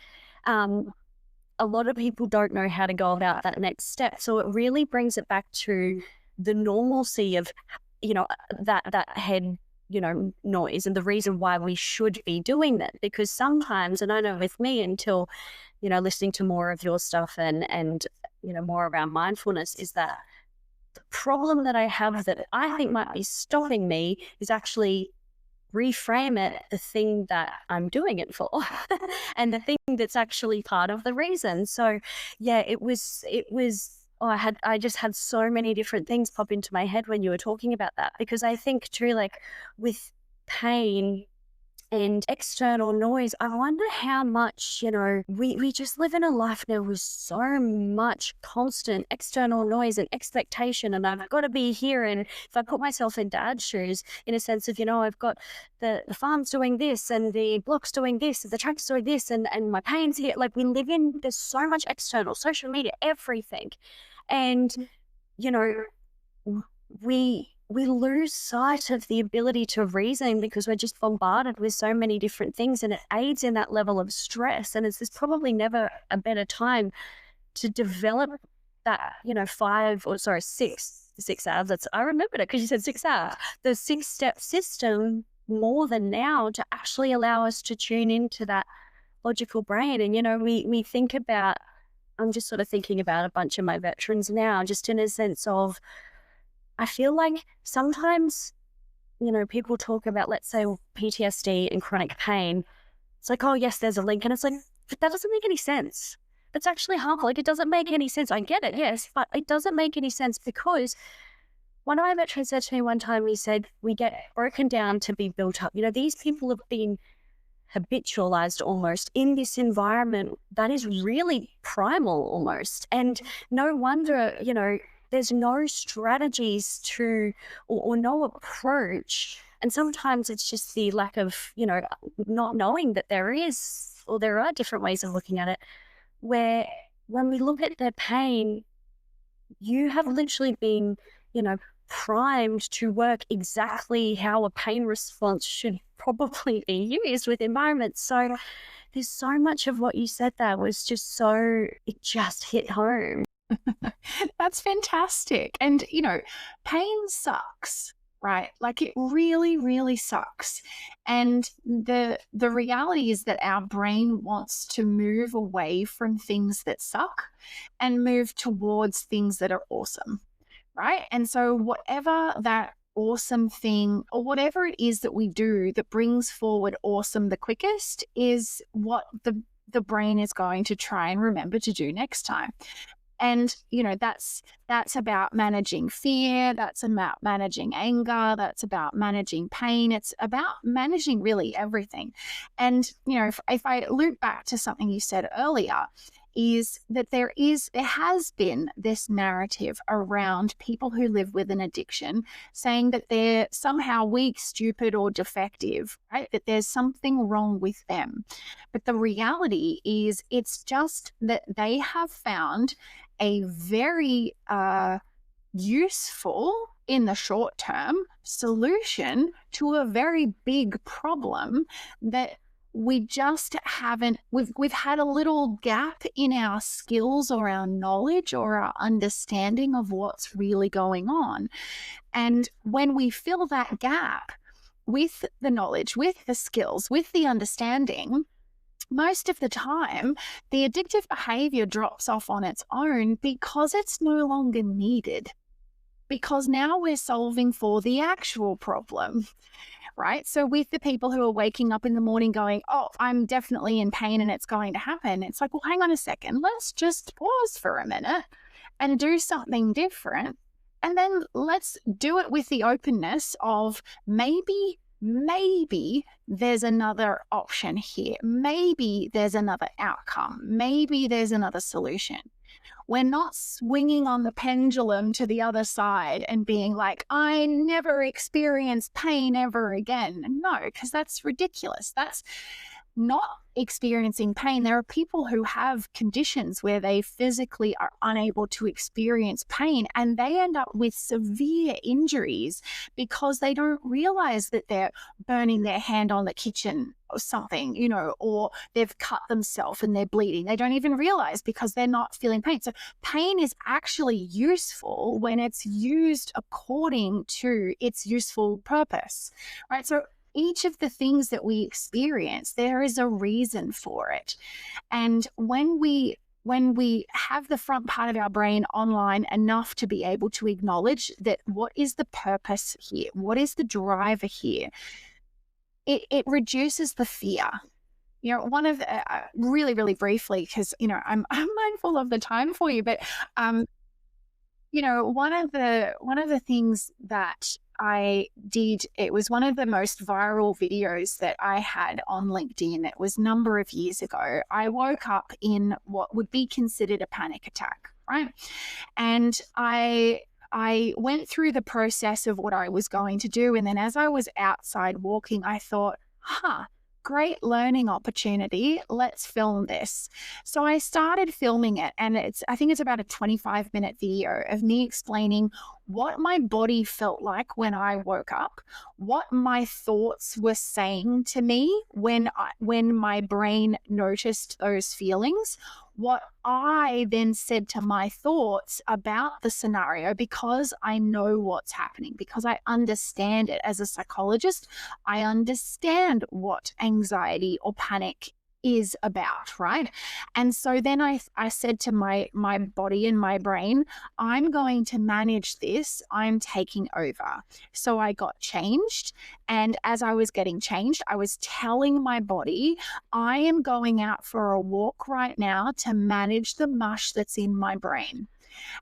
S1: A lot of people don't know how to go about that next step. So it really brings it back to the normalcy of, that head, noise, and the reason why we should be doing that. Because sometimes, and I know with me, until, listening to more of your stuff and more around mindfulness, is that the problem that I have that I think might be stopping me is actually reframe it, the thing that I'm doing it for, and the thing that's actually part of the reason. So yeah, it was, oh, I just had so many different things pop into my head when you were talking about that, because I think too, like, with pain and external noise, I wonder how much, we just live in a life now with so much constant external noise and expectation. And I've got to be here. And if I put myself in Dad's shoes, in a sense of, I've got the farm's doing this, and the block's doing this, and the tractor's doing this, and my pain's here. Like, we live in, there's so much external, social media, everything. And, we lose sight of the ability to reason because we're just bombarded with so many different things, and it aids in that level of stress. And there's probably never a better time to develop that, 6 hours. I remembered it because you said 6 hours. The 6-step system more than now, to actually allow us to tune into that logical brain. And, we think about, I'm just sort of thinking about a bunch of my veterans now, just in a sense of, I feel like sometimes, people talk about, let's say, PTSD and chronic pain. It's like, oh, yes, there's a link. And it's like, but that doesn't make any sense. It's actually harmful. Like, it doesn't make any sense. I get it, yes, but it doesn't make any sense, because one of my veterans said to me one time, he said, we get broken down to be built up. These people have been habitualized almost in this environment that is really primal almost. And no wonder, there's no strategies to, or no approach. And sometimes it's just the lack of, not knowing that there is, or there are different ways of looking at it, where when we look at their pain, you have literally been, primed to work exactly how a pain response should probably be used with environments. So there's so much of what you said there was just so, it just hit home.
S2: That's fantastic. And, pain sucks, right? Like, it really, really sucks. And the reality is that our brain wants to move away from things that suck and move towards things that are awesome, right? And so whatever that awesome thing, or whatever it is that we do that brings forward awesome the quickest, is what the brain is going to try and remember to do next time. And, that's about managing fear. That's about managing anger. That's about managing pain. It's about managing really everything. And, if I loop back to something you said earlier, is that there has been this narrative around people who live with an addiction saying that they're somehow weak, stupid, or defective, right? That there's something wrong with them. But the reality is, it's just that they have found a very useful, in the short term, solution to a very big problem that we just haven't, we've had a little gap in our skills or our knowledge or our understanding of what's really going on. And when we fill that gap with the knowledge, with the skills, with the understanding, most of the time, the addictive behavior drops off on its own because it's no longer needed. Because now we're solving for the actual problem, right? So with the people who are waking up in the morning going, oh, I'm definitely in pain and it's going to happen. It's like, well, hang on a second. Let's just pause for a minute and do something different. And then let's do it with the openness of maybe there's another option here. Maybe there's another outcome. Maybe there's another solution. We're not swinging on the pendulum to the other side and being like, I never experience pain ever again. No, because that's ridiculous. That's not experiencing pain. There are people who have conditions where they physically are unable to experience pain, and they end up with severe injuries because they don't realize that they're burning their hand on the kitchen or something, or they've cut themselves and they're bleeding. They don't even realize because they're not feeling pain. So pain is actually useful when it's used according to its useful purpose, right? So each of the things that we experience, there is a reason for it. And when we have the front part of our brain online enough to be able to acknowledge that what is the purpose here? What is the driver here? It reduces the fear. One of the, really, really briefly, because, I'm mindful of the time for you, but, one of the things that I did, it was one of the most viral videos that I had on LinkedIn. It was a number of years ago. I woke up in what would be considered a panic attack, right? And I went through the process of what I was going to do. And then as I was outside walking, I thought, great learning opportunity. Let's film this. So I started filming it, and I think it's about a 25-minute video of me explaining what my body felt like when I woke up, what my thoughts were saying to me when my brain noticed those feelings, what I then said to my thoughts about the scenario, because I know what's happening, because I understand it as a psychologist. I understand what anxiety or panic is about, right? And so then I said to my body and my brain, I'm going to manage this. I'm taking over. So I got changed. And as I was getting changed, I was telling my body, I am going out for a walk right now to manage the mush that's in my brain.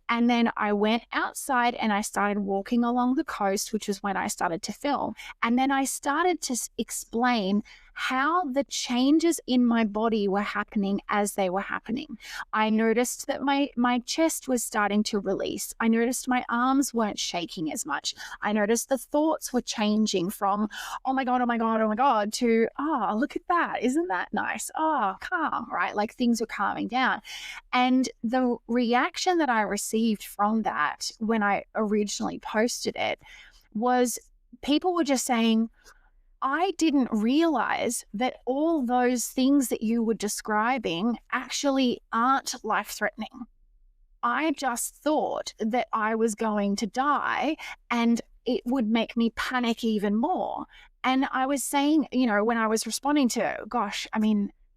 S2: And then I went outside and I started walking along the coast, which was when I started to film. And then I started to explain how the changes in my body were happening as they were happening. I noticed that my chest was starting to release. I noticed my arms weren't shaking as much. I noticed the thoughts were changing from, oh my God, oh my God, oh my God, to, oh, look at that. Isn't that nice? Oh, calm, right? Like things were calming down. And the reaction that I received from that when I originally posted it was people were just saying, I didn't realize that all those things that you were describing actually aren't life-threatening. I just thought that I was going to die and it would make me panic even more. And I was saying, when I was responding to,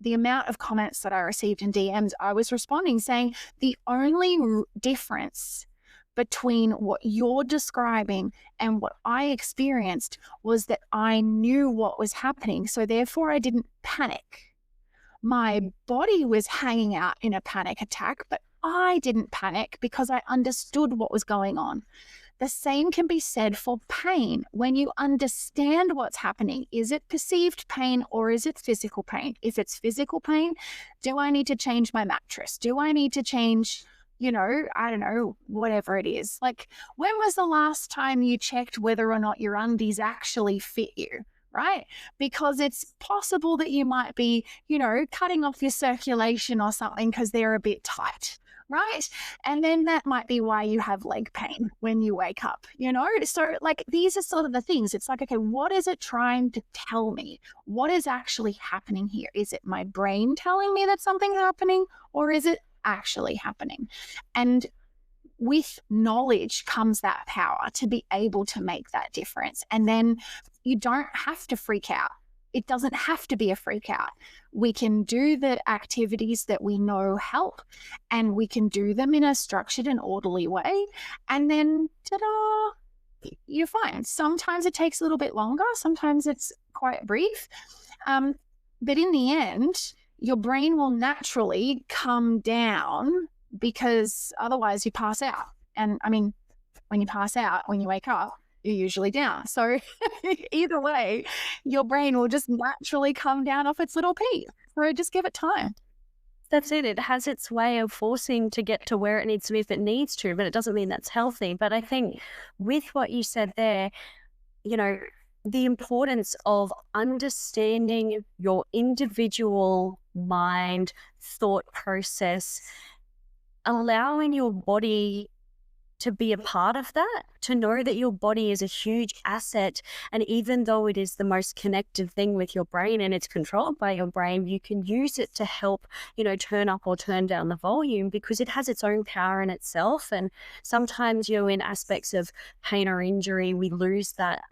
S2: the amount of comments that I received in DMs, I was responding saying the only difference between what you're describing and what I experienced was that I knew what was happening. So therefore I didn't panic. My body was hanging out in a panic attack, but I didn't panic because I understood what was going on. The same can be said for pain. When you understand what's happening, is it perceived pain or is it physical pain? If it's physical pain, do I need to change my mattress? Do I need to change, I don't know, whatever it is? Like, when was the last time you checked whether or not your undies actually fit you? Right? Because it's possible that you might be, cutting off your circulation or something because they're a bit tight. Right? And then that might be why you have leg pain when you wake up, So like, these are sort of the things. It's like, okay, what is it trying to tell me? What is actually happening here? Is it my brain telling me that something's happening, or is it actually happening? And with knowledge comes that power to be able to make that difference. And then you don't have to freak out. It doesn't have to be a freak out. We can do the activities that we know help, and we can do them in a structured and orderly way. And then, ta-da, you're fine. Sometimes it takes a little bit longer. Sometimes it's quite brief. But in the end, your brain will naturally come down, because otherwise you pass out. And when you pass out, when you wake up, you're usually down. So either way, your brain will just naturally come down off its little peak. So just give it time.
S1: That's it. It has its way of forcing to get to where it needs to be if it needs to, but it doesn't mean that's healthy. But I think with what you said there, the importance of understanding your individual mind, thought process, allowing your body to be a part of that, to know that your body is a huge asset. And even though it is the most connected thing with your brain and it's controlled by your brain, you can use it to help, turn up or turn down the volume, because it has its own power in itself. And sometimes, in aspects of pain or injury, we lose that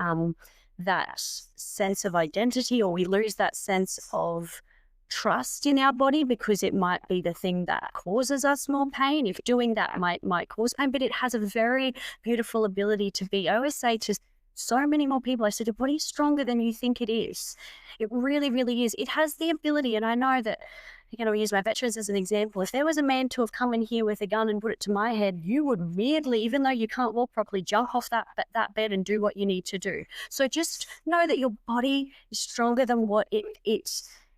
S1: sense of identity, or we lose that sense of trust in our body, because it might be the thing that causes us more pain. If doing that might cause pain, but it has a very beautiful ability to be. I always say to so many more people, I said, your body's stronger than you think it is. It really, really is. It has the ability, and I know that, we use my veterans as an example. If there was a man to have come in here with a gun and put it to my head, you would weirdly, even though you can't walk properly, jump off that bed and do what you need to do. So just know that your body is stronger than what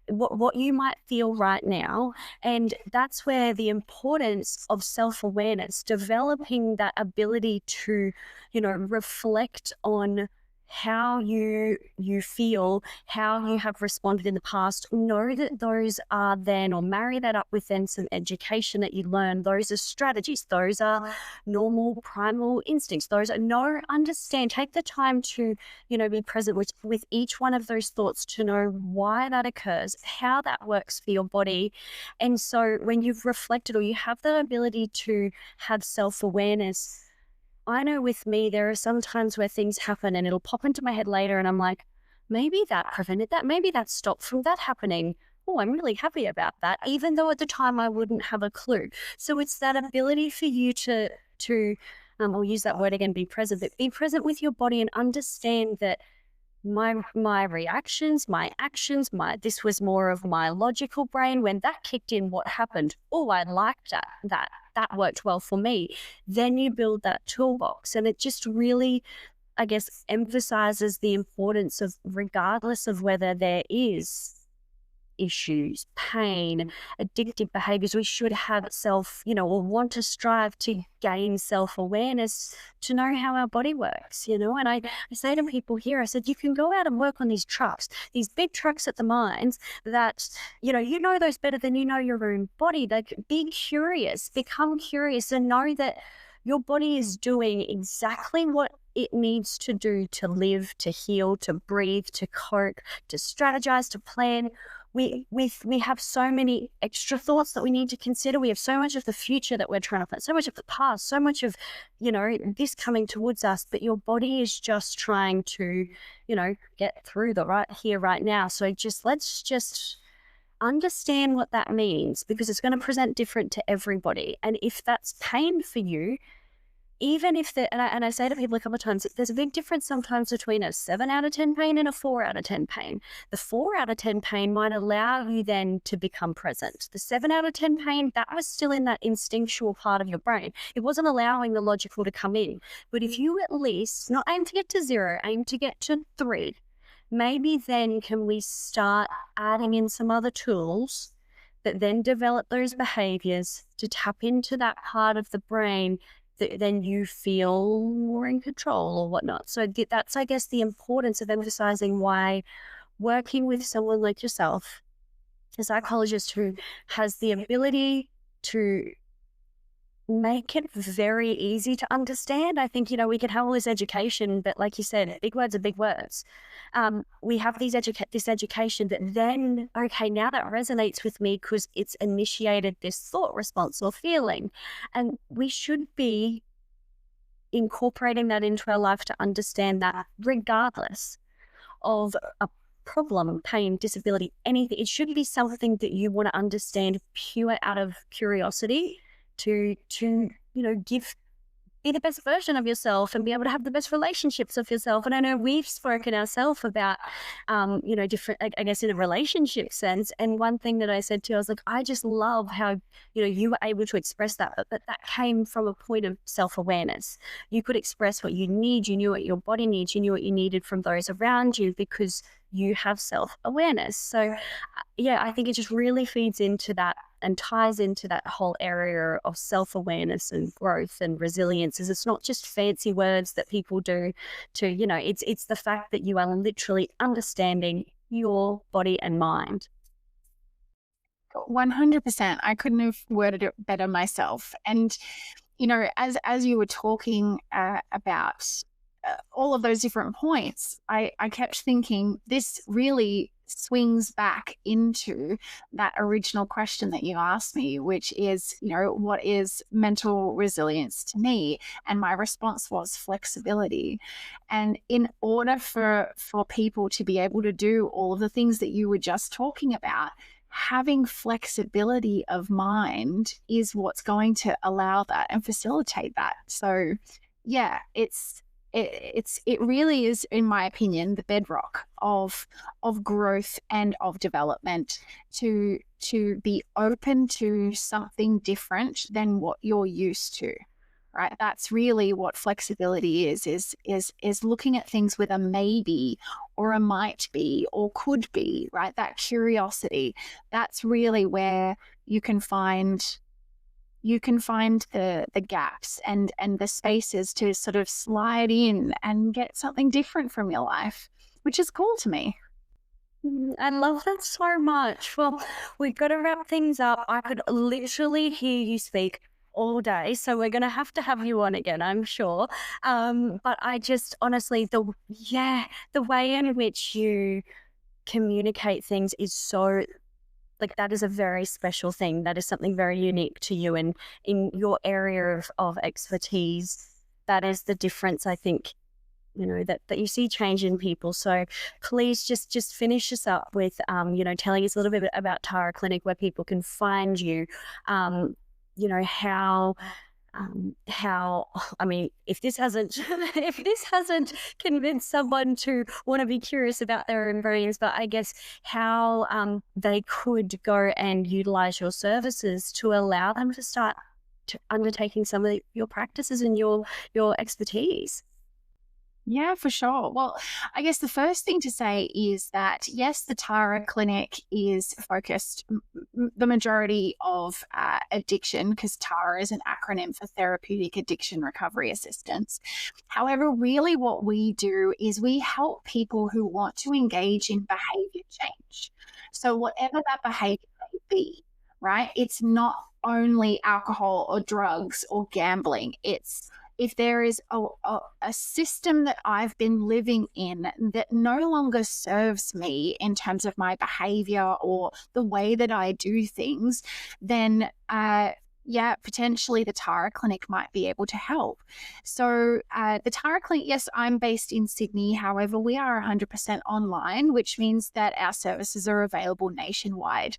S1: what you might feel right now. And that's where the importance of self-awareness, developing that ability to, reflect on how you feel, how you have responded in the past. Know that those are then, or marry that up with then some education that you learn. Those are strategies. Those are normal primal instincts. Those are understand. Take the time to, be present with each one of those thoughts, to know why that occurs, how that works for your body. And so when you've reflected, or you have the ability to have self-awareness, I know with me, there are some times where things happen and it'll pop into my head later and I'm like, maybe that prevented that. Maybe that stopped from that happening. Oh, I'm really happy about that, even though at the time I wouldn't have a clue. So it's that ability for you to I'll use that word again, be present, but be present with your body and understand that my reactions, my actions, this was more of my logical brain. When that kicked in, what happened? Oh, I liked that worked well for me. Then you build that toolbox, and it just really, I guess, emphasizes the importance of, regardless of whether there is issues, pain, addictive behaviors, we should have or want to strive to gain self-awareness to know how our body works, and I say to people here, I said, you can go out and work on these trucks, these big trucks at the mines that, you know those better than you know your own body. Like, be curious, become curious, and know that your body is doing exactly what it needs to do to live, to heal, to breathe, to cope, to strategize, to plan. We have so many extra thoughts that we need to consider. We have so much of the future that we're trying to plan, so much of the past, so much of, this coming towards us. But your body is just trying to, get through the right here, right now. So let's just understand what that means, because it's going to present different to everybody. And if that's pain for you, even if and I say to people a couple of times, there's a big difference sometimes between a 7 out of 10 pain and a 4 out of 10 pain. The 4 out of 10 pain might allow you then to become present. The 7 out of 10 pain, that was still in that instinctual part of your brain. It wasn't allowing the logical to come in. But if you at least not aim to get to 0, aim to get to 3, maybe then can we start adding in some other tools that then develop those behaviors to tap into that part of the brain that then you feel more in control or whatnot. So that's, I guess, the importance of emphasizing why working with someone like yourself, a psychologist who has the ability to make it very easy to understand. I think, we can have all this education, but like you said, big words are big words. We have this education that then, okay, now that resonates with me because it's initiated this thought response or feeling. And we should be incorporating that into our life to understand that, regardless of a problem, pain, disability, anything. It should be something that you want to understand pure out of curiosity to be the best version of yourself and be able to have the best relationships of yourself. And I know we've spoken ourselves about, different, I guess, in a relationship sense. And one thing that I said to you, I was like, I just love how, you were able to express that, but that came from a point of self-awareness. You could express what you need. You knew what your body needs. You knew what you needed from those around you because you have self-awareness. So yeah, I think it just really feeds into that and ties into that whole area of self-awareness and growth and resilience is it's not just fancy words that people do to, it's the fact that you are literally understanding your body and mind.
S2: 100%. I couldn't have worded it better myself. And, as you were talking about all of those different points, I kept thinking this really swings back into that original question that you asked me, which is, what is mental resilience to me? And my response was flexibility. And in order for people to be able to do all of the things that you were just talking about, having flexibility of mind is what's going to allow that and facilitate that. So yeah, it really is, in my opinion, the bedrock of growth and of development to be open to something different than what you're used to. Right? That's really what flexibility is looking at things with a maybe or a might be or could be, right? That curiosity. That's really where you can find the gaps and the spaces to sort of slide in and get something different from your life, which is cool to me.
S1: I love that so much. Well, we've got to wrap things up. I could literally hear you speak all day, so we're going to have you on again, I'm sure. But I just honestly, the way in which you communicate things is so, like, that is a very special thing. That is something very unique to you and in your area of expertise. That is the difference, I think, that you see change in people. So please just finish us up with, telling us a little bit about Tara Clinic, where people can find you, how I mean, if this hasn't convinced someone to want to be curious about their own brains, but I guess how they could go and utilize your services to allow them to start undertaking some of your practices and your expertise.
S2: Yeah, for sure. Well, I guess the first thing to say is that, yes, the Tara Clinic is focused the majority of addiction, because Tara is an acronym for Therapeutic Addiction Recovery Assistance. However, really what we do is we help people who want to engage in behavior change. So whatever that behavior may be, right? It's not only alcohol or drugs or gambling. It's if there is a system that I've been living in that no longer serves me in terms of my behavior or the way that I do things, then potentially the Tara Clinic might be able to help. So the Tara Clinic, yes, I'm based in Sydney. However, we are 100% online, which means that our services are available nationwide.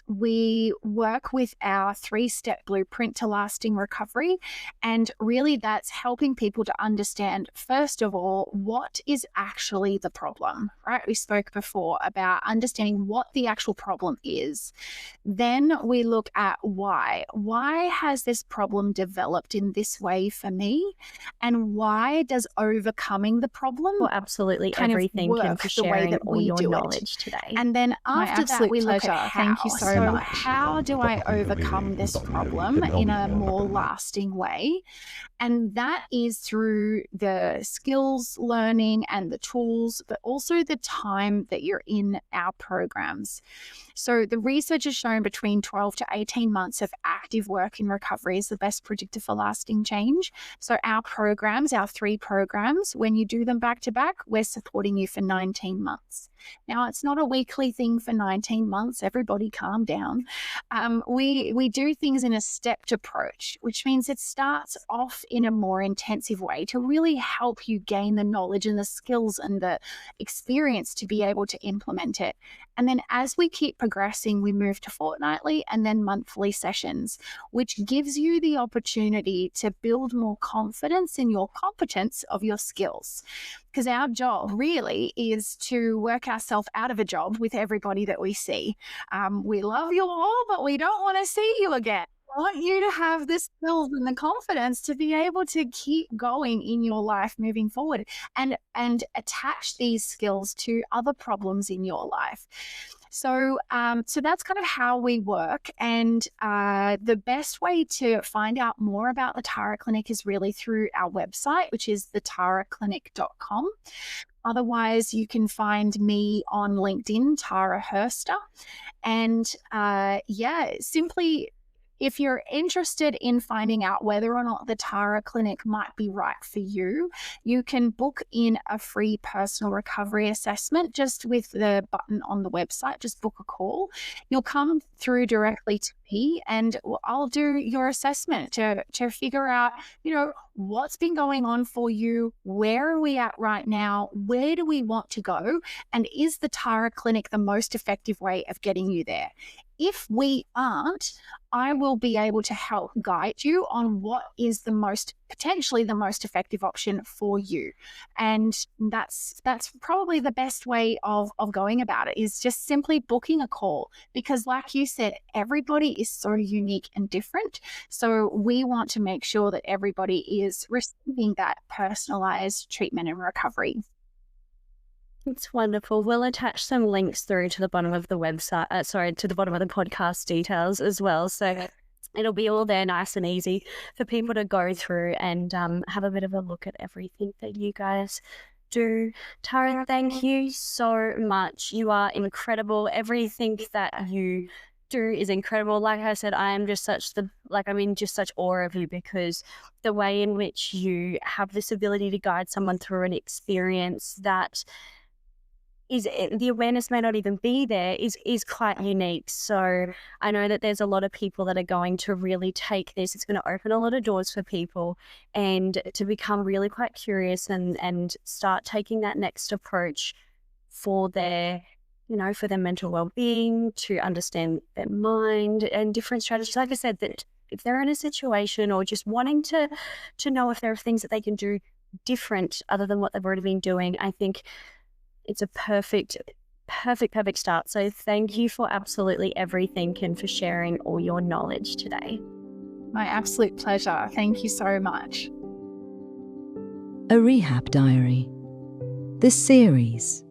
S2: We work with our 3-step blueprint to lasting recovery. And really that's helping people to understand, first of all, what is actually the problem, right? We spoke before about understanding what the actual problem is. Then we look at why. Why has this problem developed in this way for me? And why does overcoming the problem
S1: absolutely everything can for sharing that all your knowledge today.
S2: And then after that, we look at how.
S1: Thank you so much.
S2: How do I overcome this problem in a more lasting way? And that is through the skills learning and the tools, but also the time that you're in our programs. So the research has shown between 12 to 18 months of active work in recovery is the best predictor for lasting change. So our programs, our 3 programs, when you do them back to back, we're supporting you for 19 months. Now, it's not a weekly thing for 19 months. Everybody calm down. We do things in a stepped approach, which means it starts off in a more intensive way to really help you gain the knowledge and the skills and the experience to be able to implement it. And then as we keep progressing, we move to fortnightly and then monthly sessions, which gives you the opportunity to build more confidence in your competence of your skills. Because our job really is to work ourselves out of a job with everybody that we see. We love you all, but we don't want to see you again. I want you to have the skills and the confidence to be able to keep going in your life moving forward and attach these skills to other problems in your life. So, so that's kind of how we work. And the best way to find out more about the Tara Clinic is really through our website, which is thetaraclinic.com. Otherwise, you can find me on LinkedIn, Tara Hurster. And simply, if you're interested in finding out whether or not the Tara Clinic might be right for you, you can book in a free personal recovery assessment just with the button on the website. Just book a call. You'll come through directly to me and I'll do your assessment to figure out, what's been going on for you, where are we at right now, where do we want to go, and is the Tara Clinic the most effective way of getting you there? If we aren't, I will be able to help guide you on what is potentially the most effective option for you. And that's probably the best way of going about it, is just simply booking a call, because like you said, everybody is so unique and different. So we want to make sure that everybody is receiving that personalized treatment and recovery.
S1: It's wonderful. We'll attach some links through to the bottom of the website, to the bottom of the podcast details as well. So it'll be all there nice and easy for people to go through and have a bit of a look at everything that you guys do. Tara, thank you so much. You are incredible. Everything that you do is incredible. Like I said, I'm in just such awe of you, because the way in which you have this ability to guide someone through an experience that is, the awareness may not even be there, is quite unique. So I know that there's a lot of people that are going to really take this. It's going to open a lot of doors for people, and to become really quite curious and start taking that next approach for their mental well-being, to understand their mind and different strategies. Like I said, that if they're in a situation or just wanting to know if there are things that they can do different other than what they've already been doing, I think it's a perfect start. So thank you for absolutely everything and for sharing all your knowledge today.
S2: My absolute pleasure. Thank you so much.
S3: A Rehab Diary. This series